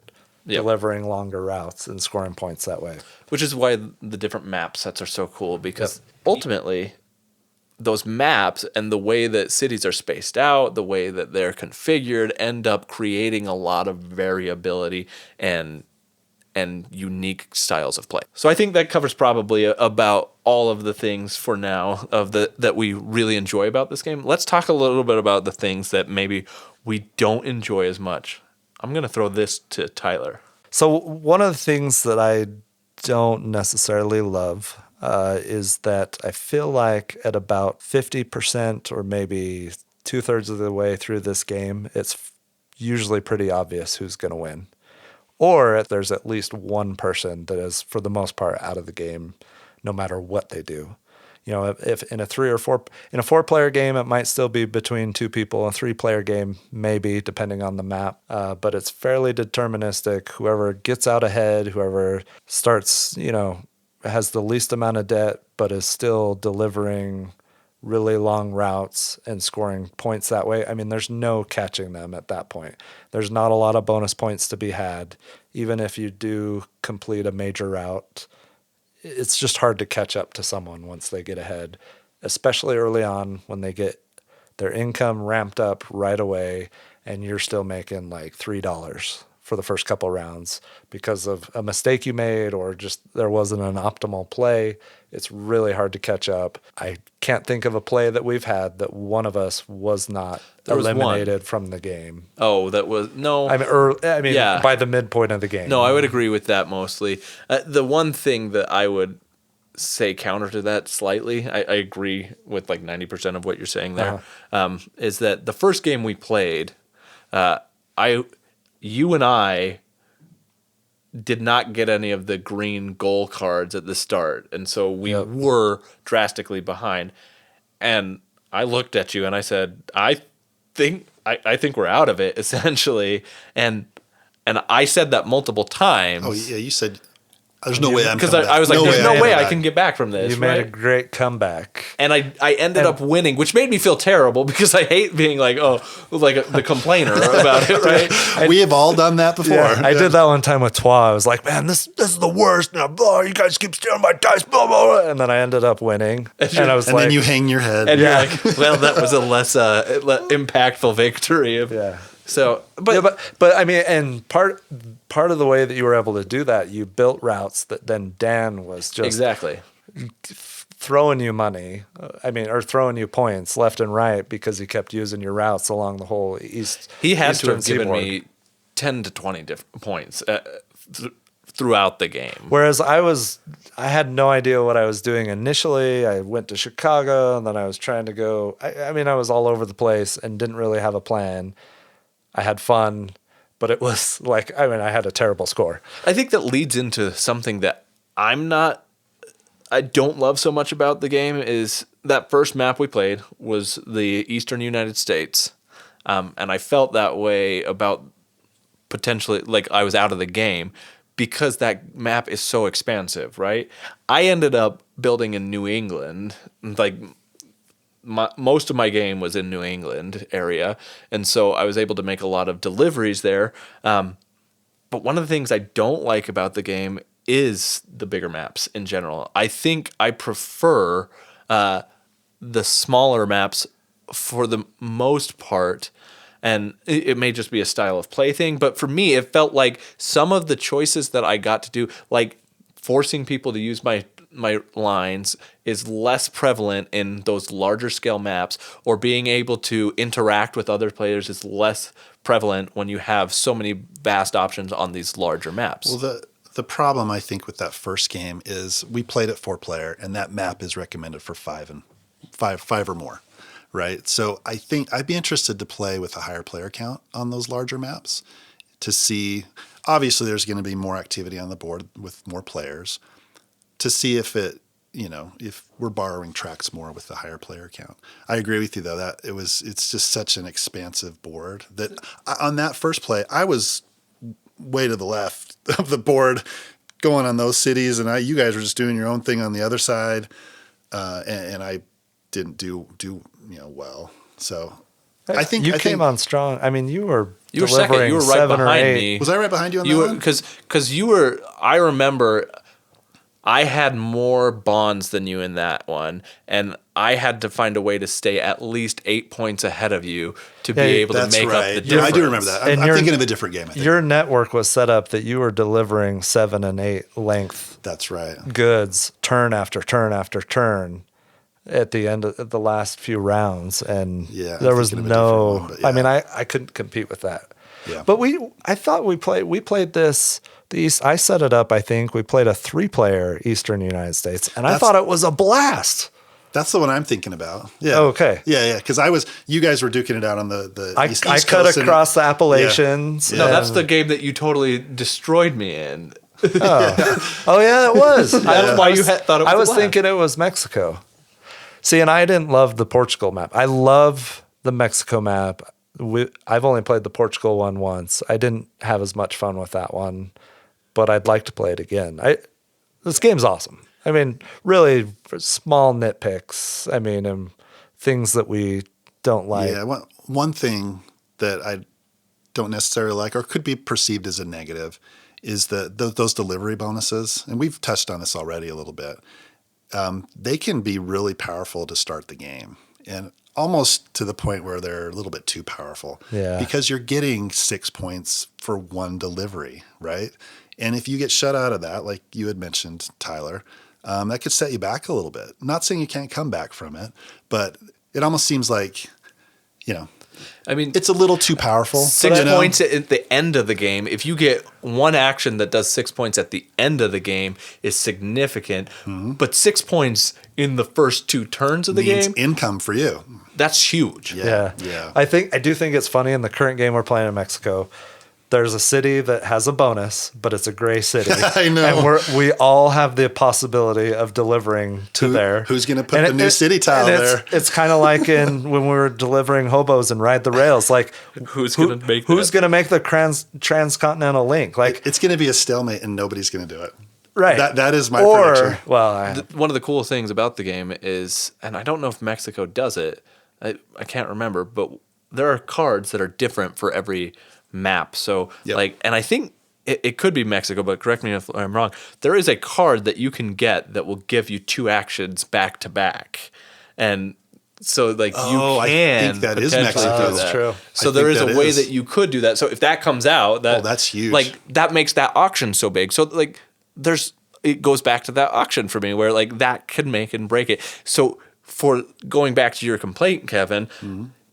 Speaker 1: delivering longer routes and scoring points that way.
Speaker 3: Which is why the different map sets are so cool, because ultimately those maps and the way that cities are spaced out, the way that they're configured, end up creating a lot of variability and unique styles of play. So I think that covers probably about all of the things for now that we really enjoy about this game. Let's talk a little bit about the things that maybe we don't enjoy as much. I'm going to throw this to Tyler.
Speaker 1: So one of the things that I don't necessarily love is that I feel like at about 50% or maybe 2/3 of the way through this game, it's usually pretty obvious who's going to win. Or there's at least one person that is, for the most part, out of the game, no matter what they do. You know, if in a 4-player game, it might still be between 2 people. A 3-player game, maybe, depending on the map. But it's fairly deterministic. Whoever gets out ahead, whoever starts, has the least amount of debt, but is still delivering really long routes and scoring points that way. I mean, there's no catching them at that point. There's not a lot of bonus points to be had. Even if you do complete a major route, it's just hard to catch up to someone once they get ahead, especially early on when they get their income ramped up right away and you're still making like $3 for the first couple rounds because of a mistake you made or just there wasn't an optimal play. It's really hard to catch up. I can't think of a play that we've had that one of us was not eliminated from the game.
Speaker 3: Oh, that was no.
Speaker 1: I mean, by the midpoint of the game.
Speaker 3: No, I would agree with that mostly. The one thing that I would say counter to that slightly, I agree with like 90% of what you're saying there, is that the first game we played, you and I did not get any of the green goal cards at the start, and so we were drastically behind. And I looked at you and I said, I think we're out of it, essentially. And I said that multiple times.
Speaker 2: Oh yeah, you said there's no way I'm
Speaker 3: because
Speaker 2: coming back.
Speaker 3: I was like, there's no way I
Speaker 2: back.
Speaker 3: can get back from this.
Speaker 1: You made a great comeback.
Speaker 3: And I ended up winning, which made me feel terrible because I hate being like the complainer about it, right?
Speaker 2: We have all done that before.
Speaker 1: Yeah, I did that one time with Twa. I was like, man, this is the worst. And you guys keep stealing my dice, blah, blah, blah. And then I ended up winning. And I was
Speaker 2: And
Speaker 1: like,
Speaker 2: then you hang your head.
Speaker 3: And you're like, well, that was a less impactful victory. So, but
Speaker 1: I mean, and part of the way that you were able to do that, you built routes that then Dan was just
Speaker 3: exactly
Speaker 1: throwing you money. Or throwing you points left and right because he kept using your routes along the whole east.
Speaker 3: He had
Speaker 1: eastern
Speaker 3: to have given
Speaker 1: seaboard.
Speaker 3: me 10 to 20 different points throughout the game.
Speaker 1: Whereas I had no idea what I was doing initially. I went to Chicago and then I was trying to go. I was all over the place and didn't really have a plan. I had fun, but it was like, I had a terrible score.
Speaker 3: I think that leads into something that I don't love so much about the game is that first map we played was the Eastern United States. And I felt that way about potentially, like I was out of the game because that map is so expansive, right? I ended up building in New England, like most of my game was in New England area, and so I was able to make a lot of deliveries there. But one of the things I don't like about the game is the bigger maps in general. I think I prefer the smaller maps for the most part And it may just be a style of play thing, but for me, it felt like some of the choices that I got to do, like forcing people to use my lines, is less prevalent in those larger scale maps, or being able to interact with other players is less prevalent when you have so many vast options on these larger maps.
Speaker 2: Well, the problem I think with that first game is we played it 4-player, and that map is recommended for five or more, right? So I think I'd be interested to play with a higher player count on those larger maps to see. Obviously, there's going to be more activity on the board with more players, to see if if we're borrowing tracks more with the higher player count. I agree with you though that it's just such an expansive board that on that first play I was way to the left of the board going on those cities, and you guys were just doing your own thing on the other side, and I didn't do well. So I think
Speaker 1: you came on strong. I mean, you were
Speaker 3: second. You were right behind me.
Speaker 2: Was I right behind you on that one?
Speaker 3: Because you were. I remember I had more bonds than you in that one, and I had to find a way to stay at least 8 points ahead of you to be able to make up the difference.
Speaker 2: Yeah, I do remember that. I'm thinking of a different game, I think.
Speaker 1: Your network was set up that you were delivering 7 and 8 length.
Speaker 2: That's right.
Speaker 1: Goods turn after turn after turn at the end of the last few rounds, and there was no.
Speaker 2: One, yeah.
Speaker 1: I mean, I couldn't compete with that.
Speaker 2: Yeah.
Speaker 1: But I thought we played this. I set it up. I think we played a 3-player Eastern United States, and I thought it was a blast.
Speaker 2: That's the one I'm thinking about. Yeah.
Speaker 1: Oh, okay.
Speaker 2: Yeah. Because you guys were duking it out on the East
Speaker 1: I cut
Speaker 2: Coast
Speaker 1: across the Appalachians.
Speaker 2: Yeah.
Speaker 3: No, that's the game that you totally destroyed me in.
Speaker 1: Oh yeah, it was.
Speaker 3: That's why you thought it was.
Speaker 1: I was thinking it was Mexico. See, and I didn't love the Portugal map. I love the Mexico map. I've only played the Portugal one once. I didn't have as much fun with that one, but I'd like to play it again. This game's awesome. I mean, really small nitpicks. I mean, things that we don't like.
Speaker 2: Yeah, one thing that I don't necessarily like, or could be perceived as a negative, is those delivery bonuses. And we've touched on this already a little bit. They can be really powerful to start the game, and almost to the point where they're a little bit too powerful.
Speaker 1: Yeah.
Speaker 2: Because you're getting 6 points for one delivery, right? And if you get shut out of that, like you had mentioned, Tyler, that could set you back a little bit. Not saying you can't come back from it, but it almost seems like,
Speaker 3: I mean,
Speaker 2: it's a little too powerful.
Speaker 3: 6 points at the end of the game. If you get one action that does 6 points at the end of the game, is significant. Mm-hmm. But 6 points in the first 2 turns of the game,
Speaker 2: income for you.
Speaker 3: That's huge.
Speaker 2: Yeah.
Speaker 1: I do think it's funny in the current game we're playing in Mexico. There's a city that has a bonus, but it's a gray city.
Speaker 2: I know.
Speaker 1: And we all have the possibility of delivering to there.
Speaker 2: Who's going to put the new city tile there?
Speaker 1: It's kind of like when we were delivering hobos and Ride the Rails. Like,
Speaker 3: who's going to make
Speaker 1: the transcontinental link? Like,
Speaker 2: it's going to be a stalemate, and nobody's going to do it.
Speaker 1: Right.
Speaker 2: That is my prediction.
Speaker 1: Well,
Speaker 3: one of the cool things about the game is, and I don't know if Mexico does it, I can't remember, but there are cards that are different for every map. So and I think it could be Mexico, but correct me if I'm wrong. There is a card that you can get that will give you 2 actions back to back. And so you can
Speaker 2: I think that is Mexico.
Speaker 1: That's true.
Speaker 3: So there is a way that you could do that. So if that comes out,
Speaker 2: that's huge.
Speaker 3: That makes that auction so big. So it goes back to that auction for me where that could make and break it. So for going back to your complaint, Kevin,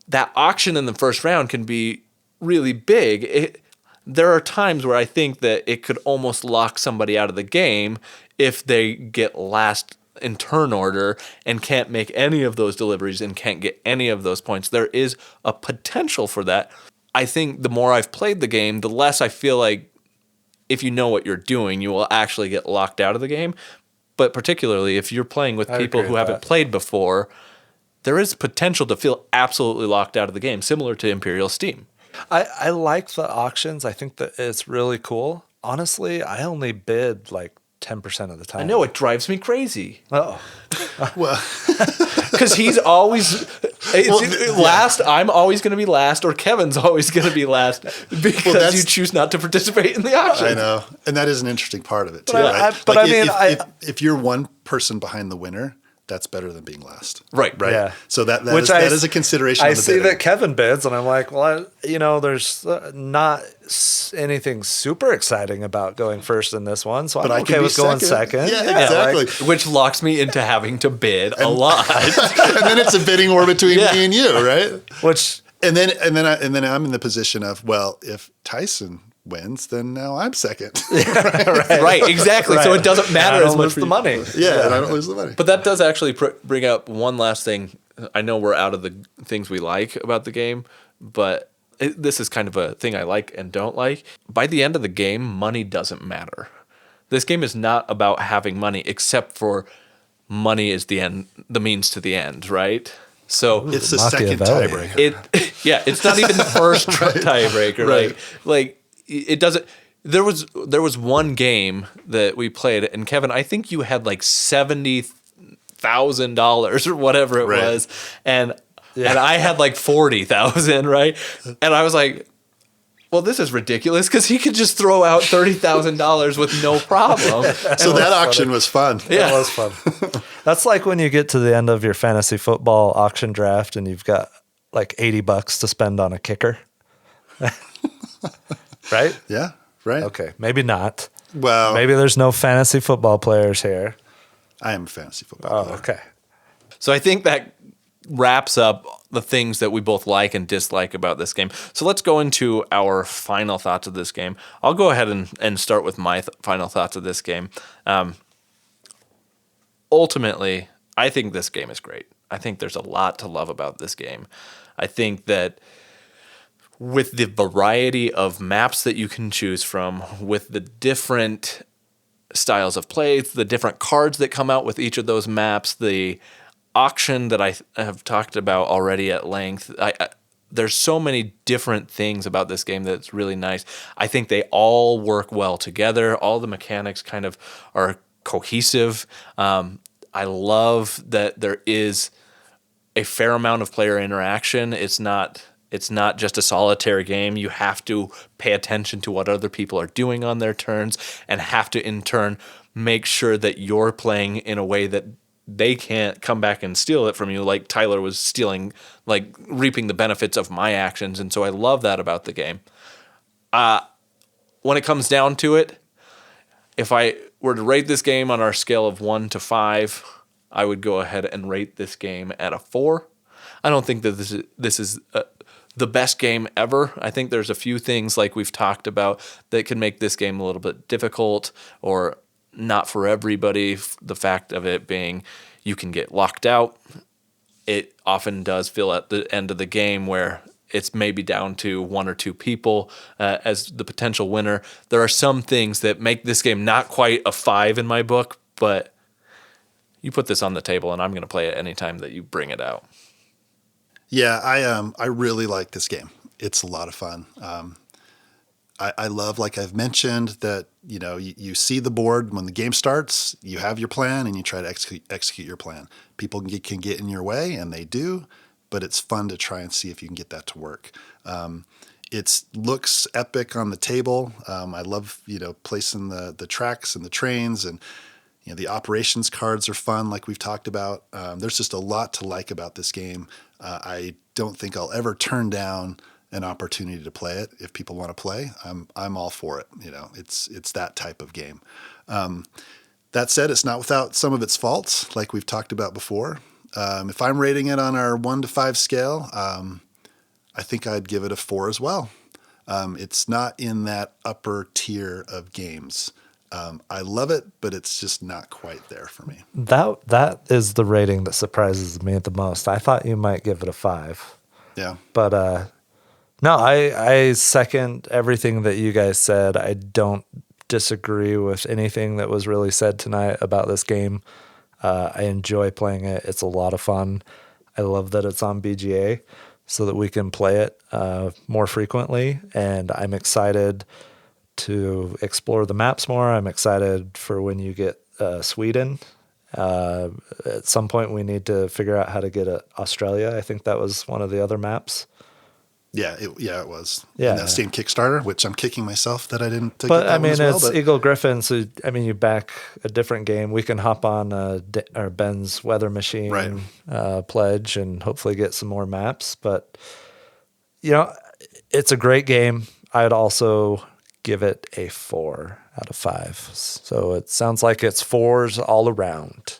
Speaker 3: that auction in the first round can be really big. There are times where I think that it could almost lock somebody out of the game if they get last in turn order and can't make any of those deliveries and can't get any of those points. There is a potential for that. I think the more I've played the game, the less I feel like if you know what you're doing, you will actually get locked out of the game. But particularly if you're playing with people who haven't played before, there is potential to feel absolutely locked out of the game, similar to Imperial Steam.
Speaker 1: I like the auctions. I think that it's really cool. Honestly, I only bid 10% of the time.
Speaker 3: I know, it drives me crazy.
Speaker 1: Oh.
Speaker 2: Well,
Speaker 3: because he's always last. I'm always going to be last, or Kevin's always going to be last because you choose not to participate in the auction.
Speaker 2: I know, and that is an interesting part of it too.
Speaker 1: But
Speaker 2: right? If you're one person behind the winner, that's better than being last.
Speaker 3: Right.
Speaker 1: Yeah.
Speaker 2: So that
Speaker 1: Which
Speaker 2: is a consideration.
Speaker 1: I
Speaker 2: on the
Speaker 1: see
Speaker 2: bidding.
Speaker 1: that Kevin bids, and I'm like, well, there's not anything super exciting about going first in this one, so
Speaker 2: But
Speaker 1: I'm
Speaker 2: I can
Speaker 1: okay
Speaker 2: be
Speaker 1: with going second.
Speaker 2: Yeah, exactly.
Speaker 3: Which locks me into having to bid a lot.
Speaker 2: And then it's a bidding war between me and you, right?
Speaker 1: Which
Speaker 2: And then I'm in the position of, well, if Tyson wins, then now I'm second.
Speaker 3: Right, exactly. So it doesn't matter as much
Speaker 1: the money.
Speaker 2: Yeah, and I don't lose the money.
Speaker 3: But that does actually bring up one last thing. I know we're out of the things we like about the game, but this is kind of a thing I like and don't like. By the end of the game, money doesn't matter. This game is not about having money, except for money is the means to the end, right? So
Speaker 2: It's the second
Speaker 1: Machiavelli.
Speaker 2: tiebreaker.
Speaker 3: it's not even the first tiebreaker.
Speaker 2: Right.
Speaker 3: Like it doesn't. There was one game that we played, and Kevin, I think you had like $70,000 or whatever it was, and I had like 40,000, right? And I was like, well, this is ridiculous because he could just throw out $30,000 with no problem.
Speaker 2: So that auction was fun.
Speaker 3: Yeah.
Speaker 1: That was fun. That's like when you get to the end of your fantasy football auction draft and you've got like $80 to spend on a kicker. Right?
Speaker 2: Yeah, right.
Speaker 1: Okay, maybe not.
Speaker 2: Well,
Speaker 1: Maybe there's no fantasy football players here.
Speaker 2: I am a fantasy football
Speaker 1: Oh,
Speaker 2: player.
Speaker 1: okay.
Speaker 3: So I think that wraps up the things that we both like and dislike about this game. So let's go into our final thoughts of this game. I'll go ahead and start with my final thoughts of this game. Ultimately, I think this game is great. I think there's a lot to love about this game. I think that with the variety of maps that you can choose from, with the different styles of play, the different cards that come out with each of those maps, the auction that I have talked about already at length, there's so many different things about this game that's really nice. I think they all work well together. All the mechanics kind of are cohesive. I love that there is a fair amount of player interaction. It's not just a solitary game. You have to pay attention to what other people are doing on their turns and have to, in turn, make sure that you're playing in a way that they can't come back and steal it from you like Tyler was stealing, like reaping the benefits of my actions. And so I love that about the game. When it comes down to it, if I were to rate this game on our scale of 1 to 5, I would go ahead and rate this game at a 4. I don't think that this is the best game ever. I think there's a few things like we've talked about that can make this game a little bit difficult or not for everybody. The fact of it being you can get locked out. It often does feel at the end of the game where it's maybe down to 1 or 2 people as the potential winner. There are some things that make this game not quite a 5 in my book, but you put this on the table and I'm going to play it anytime that you bring it out.
Speaker 2: Yeah, I really like this game. It's a lot of fun. I love, like I've mentioned, that you see the board when the game starts. You have your plan and you try to execute your plan. People can get in your way, and they do, but it's fun to try and see if you can get that to work. It looks epic on the table. I love placing the tracks and the trains, and the operations cards are fun, like we've talked about. There's just a lot to like about this game. I don't think I'll ever turn down an opportunity to play it. If people want to play, I'm all for it. It's that type of game. That said, it's not without some of its faults, like we've talked about before. If I'm rating it on our 1 to 5 scale, I think I'd give it a 4 as well. It's not in that upper tier of games. I love it, but it's just not quite there for me.
Speaker 1: That is the rating that surprises me the most. I thought you might give it a 5.
Speaker 2: Yeah.
Speaker 1: But no, I second everything that you guys said. I don't disagree with anything that was really said tonight about this game. I enjoy playing it. It's a lot of fun. I love that it's on BGA so that we can play it more frequently. And I'm excited to explore the maps more. I'm excited for when you get Sweden. At some point, we need to figure out how to get Australia. I think that was one of the other maps.
Speaker 2: Yeah, it was.
Speaker 1: Yeah.
Speaker 2: And that same Kickstarter, which I'm kicking myself that I didn't take
Speaker 1: But
Speaker 2: that
Speaker 1: I
Speaker 2: one
Speaker 1: mean,
Speaker 2: as well,
Speaker 1: it's
Speaker 2: but
Speaker 1: Eagle Griffin, so I mean, you back a different game. We can hop on or Ben's Weather Machine
Speaker 2: Right.
Speaker 1: pledge and hopefully get some more maps. But you know, it's a great game. I'd also give it a 4 out of 5. So it sounds like it's 4s all around.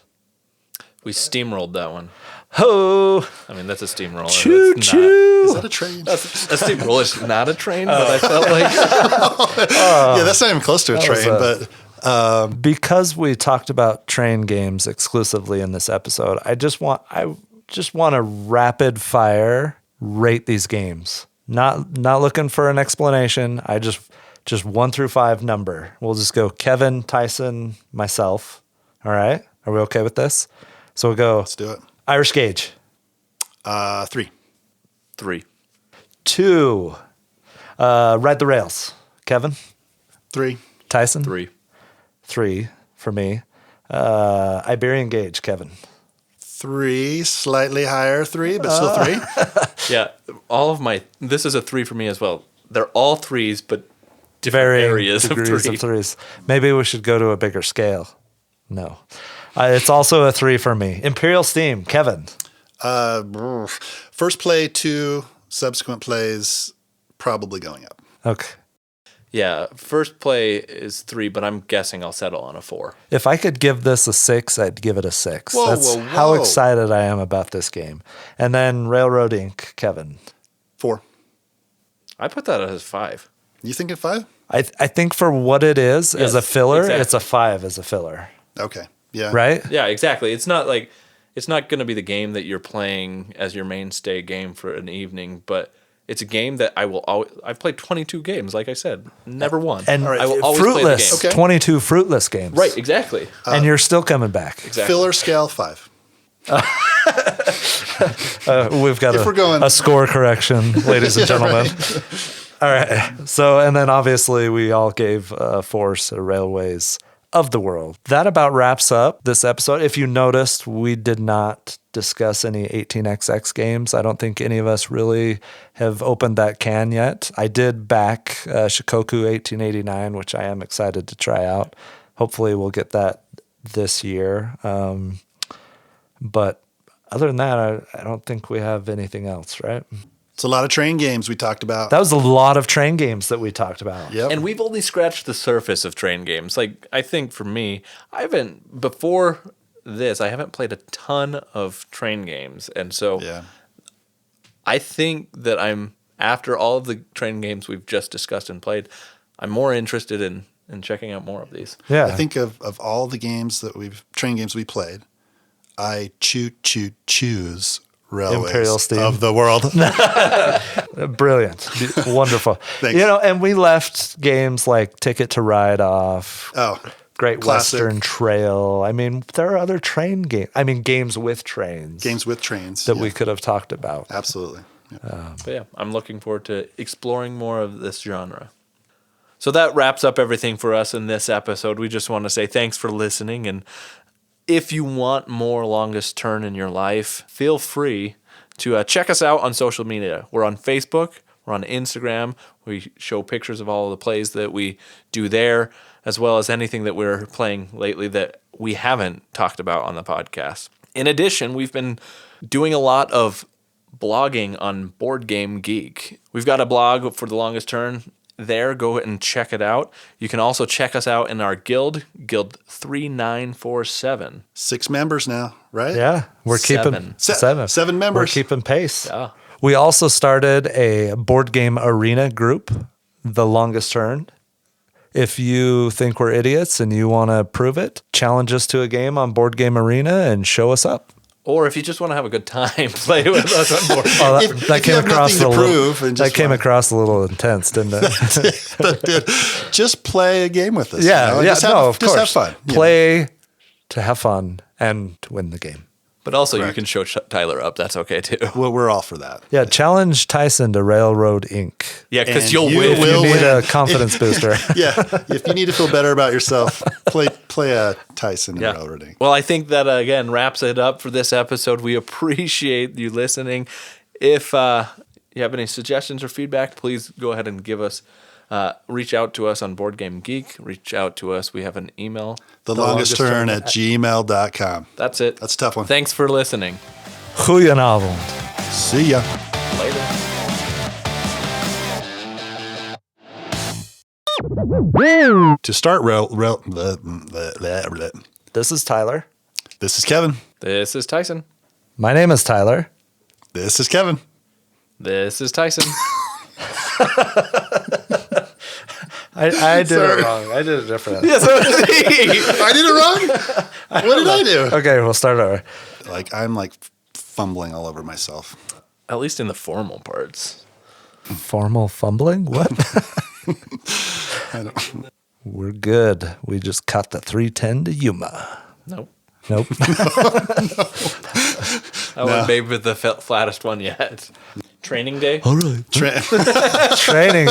Speaker 3: We steamrolled that one.
Speaker 1: Ho!
Speaker 3: I mean, that's a steamroller.
Speaker 1: Choo
Speaker 3: That's
Speaker 1: choo!
Speaker 2: is that a train?
Speaker 3: Not, a steamroller is not a train, but I felt like
Speaker 2: Yeah, that's not even close to a
Speaker 1: was
Speaker 2: train, but
Speaker 1: Because we talked about train games exclusively in this episode, I just want to rapid fire rate these games. Not looking for an explanation. I just 1 through 5 number. We'll just go Kevin, Tyson, myself. All right? Are we okay with this? So we'll go
Speaker 2: let's do it.
Speaker 1: Irish Gauge.
Speaker 2: 3.
Speaker 3: 3.
Speaker 1: 2. Ride the Rails. Kevin,
Speaker 2: 3.
Speaker 1: Tyson.
Speaker 3: 3.
Speaker 1: 3 for me. Iberian Gauge, Kevin.
Speaker 2: 3, slightly higher 3, but still 3.
Speaker 3: Yeah, this is a 3 for me as well. They're all 3s, but different
Speaker 1: Varying
Speaker 3: areas of
Speaker 1: degrees
Speaker 3: 3.
Speaker 1: of threes. Maybe we should go to a bigger scale. No. It's also a 3 for me. Imperial Steam, Kevin.
Speaker 2: First play, 2. Subsequent plays, probably going up.
Speaker 1: Okay.
Speaker 3: Yeah, first play is 3, but I'm guessing I'll settle on a 4.
Speaker 1: If I could give this a 6, I'd give it a 6.
Speaker 2: Whoa,
Speaker 1: That's
Speaker 2: whoa,
Speaker 1: how
Speaker 2: whoa.
Speaker 1: excited I am about this game. And then Railroad Inc., Kevin.
Speaker 2: 4.
Speaker 3: I put that as 5.
Speaker 2: You think at 5?
Speaker 1: I think for what it is as a
Speaker 3: Yes,
Speaker 1: filler,
Speaker 3: exactly.
Speaker 1: it's a 5 as a filler.
Speaker 2: Okay. Yeah.
Speaker 1: Right?
Speaker 3: Yeah, exactly. It's not going to be the game that you're playing as your mainstay game for an evening, but it's a game that I will always. I've played 22 games, like I said, never won.
Speaker 1: And
Speaker 3: I will always play the
Speaker 1: fruitless,
Speaker 3: game.
Speaker 2: Okay.
Speaker 1: 22 fruitless games.
Speaker 3: Right, exactly.
Speaker 1: And you're still coming back.
Speaker 3: Exactly.
Speaker 2: Filler scale, 5.
Speaker 1: We've got
Speaker 2: If we're going-
Speaker 1: a score correction, ladies and gentlemen. All right. So, and then obviously we all gave Force Railways of the World. That about wraps up this episode. If you noticed, we did not discuss any 18XX games. I don't think any of us really have opened that can yet. I did back Shikoku 1889, which I am excited to try out. Hopefully we'll get that this year. But other than that, I don't think we have anything else, right?
Speaker 2: It's a lot of train games we talked about.
Speaker 1: That was a lot of train games that we talked about.
Speaker 2: Yep.
Speaker 3: And we've only scratched the surface of train games. Like, I think for me, before this, I haven't played a ton of train games. And so
Speaker 2: Yeah.
Speaker 3: I think that after all of the train games we've just discussed and played, I'm more interested in checking out more of these.
Speaker 1: Yeah.
Speaker 2: I think of all the games that train games we played, I choose Railways
Speaker 1: Imperial Steam.
Speaker 2: of the World.
Speaker 1: Brilliant. Wonderful.
Speaker 2: Thanks.
Speaker 1: And we left games like Ticket to Ride Off,
Speaker 2: Oh,
Speaker 1: Great
Speaker 2: classic.
Speaker 1: Western Trail. I mean, there are other train games. I mean, games with trains.
Speaker 2: Games with trains.
Speaker 1: that
Speaker 2: yeah.
Speaker 1: we could have talked about.
Speaker 2: Absolutely. Yeah.
Speaker 3: But yeah, I'm looking forward to exploring more of this genre. So that wraps up everything for us in this episode. We just want to say thanks for listening. And if you want more Longest Turn in your life, feel free to check us out on social media. We're on Facebook. We're on Instagram. We show pictures of all of the plays that we do there, as well as anything that we're playing lately that we haven't talked about on the podcast. In addition, we've been doing a lot of blogging on Board Game Geek. We've got a blog for The Longest Turn there. Go ahead and check it out. You can also check us out in our guild 3947.
Speaker 2: 6 members now, right?
Speaker 1: Yeah, we're keeping
Speaker 3: Seven.
Speaker 2: 7 members.
Speaker 1: We're keeping pace.
Speaker 3: Yeah.
Speaker 1: We also started a board game arena group, The Longest Turn. If you think we're idiots and you want to prove it, challenge us to a game on Board Game Arena and show us up.
Speaker 3: Or if you just want to have a good time, play with us on Board Game.
Speaker 1: Oh,
Speaker 2: If you have nothing to prove and
Speaker 1: that
Speaker 2: just
Speaker 1: came
Speaker 2: wanna-
Speaker 1: across a little intense, didn't it?
Speaker 2: But dude, just play a game with us.
Speaker 1: Yeah,
Speaker 2: you know?
Speaker 1: yeah,
Speaker 2: Just have,
Speaker 1: no, of
Speaker 2: just
Speaker 1: course.
Speaker 2: have fun. you know?
Speaker 1: Play to have fun and to win the game.
Speaker 3: But also you
Speaker 2: Correct.
Speaker 3: can show Tyler up. That's okay too.
Speaker 2: Well, we're all for that.
Speaker 1: Yeah, challenge Tyson to Railroad Inc.
Speaker 3: Yeah, because
Speaker 2: And
Speaker 3: you'll
Speaker 2: you
Speaker 3: win.
Speaker 1: If you
Speaker 2: will
Speaker 1: need
Speaker 2: win.
Speaker 1: a confidence booster.
Speaker 2: Yeah, if you need to feel better about yourself, play a Tyson and
Speaker 3: Yeah.
Speaker 2: Railroading.
Speaker 3: Well, I think that again wraps it up for this episode. We appreciate you listening. If you have any suggestions or feedback, please go ahead and give us. Reach out to us on Board Game Geek. Reach out to us. We have an email.
Speaker 2: The longest turn at gmail.com.
Speaker 3: That's it.
Speaker 2: That's a tough one.
Speaker 3: Thanks for listening.
Speaker 1: Goedenavond.
Speaker 2: See ya.
Speaker 3: Later.
Speaker 2: To start,
Speaker 1: This is Tyler.
Speaker 2: this is Kevin.
Speaker 3: This is Tyson.
Speaker 1: My name is Tyler.
Speaker 2: This is Kevin.
Speaker 3: This is Tyson.
Speaker 1: I did it wrong. I did it different.
Speaker 3: Yes,
Speaker 2: I did it wrong? What did I do?
Speaker 1: Okay, we'll start over.
Speaker 2: I'm like fumbling all over myself.
Speaker 3: At least in the formal parts.
Speaker 1: Formal fumbling? What?
Speaker 2: I don't.
Speaker 1: We're good. We just cut the 310 to Yuma.
Speaker 3: Nope.
Speaker 1: Nope.
Speaker 3: I went maybe the flattest one yet. Training day?
Speaker 1: All right. Training.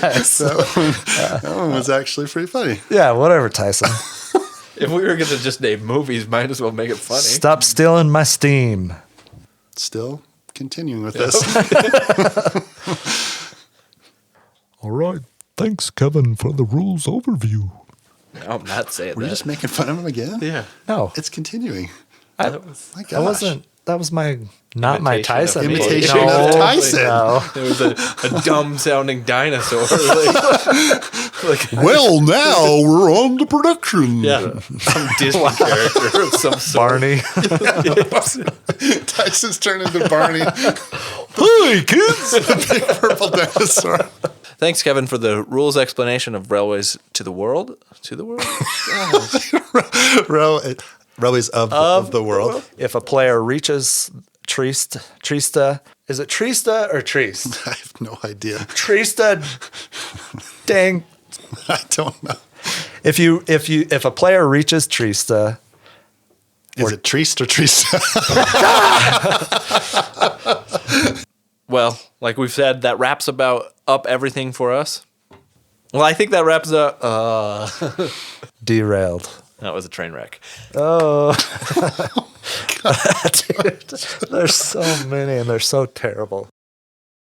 Speaker 1: Nice.
Speaker 2: That one was actually pretty funny.
Speaker 1: Yeah, whatever, Tyson.
Speaker 3: If we were going to just name movies, might as well make it funny.
Speaker 1: Stop stealing my steam.
Speaker 2: Still continuing with this.
Speaker 1: All right. Thanks, Kevin, for the rules overview.
Speaker 3: No, I'm not saying
Speaker 2: Were you
Speaker 3: that.
Speaker 2: just making fun of him again?
Speaker 3: Yeah.
Speaker 1: No,
Speaker 2: It's continuing.
Speaker 1: I,
Speaker 2: My gosh.
Speaker 1: that wasn't. That was my not my
Speaker 3: Imitation of
Speaker 1: Tyson.
Speaker 3: me.
Speaker 2: Imitation
Speaker 1: No,
Speaker 2: of Tyson.
Speaker 1: no.
Speaker 3: There was a dumb-sounding dinosaur. like
Speaker 2: Well, now we're on to production.
Speaker 3: yeah, some Disney character of some sort.
Speaker 1: Barney.
Speaker 2: Tyson's turned into Barney.
Speaker 1: Hey, kids.
Speaker 2: Big purple dinosaur.
Speaker 3: Thanks, Kevin, for the rules explanation of Railways to the World. To the world?
Speaker 2: Railways of the world.
Speaker 1: If a player reaches Trista, is it Trista or Treast?
Speaker 2: I have no idea.
Speaker 1: Trista, dang.
Speaker 2: I don't know.
Speaker 1: If a player reaches Trista,
Speaker 2: Is it Treast or Treast?
Speaker 3: Well, like we've said, that wraps up everything for us. Well, I think that wraps up.
Speaker 1: derailed.
Speaker 3: That was a train wreck.
Speaker 1: Oh, dude, there's so many and they're so terrible.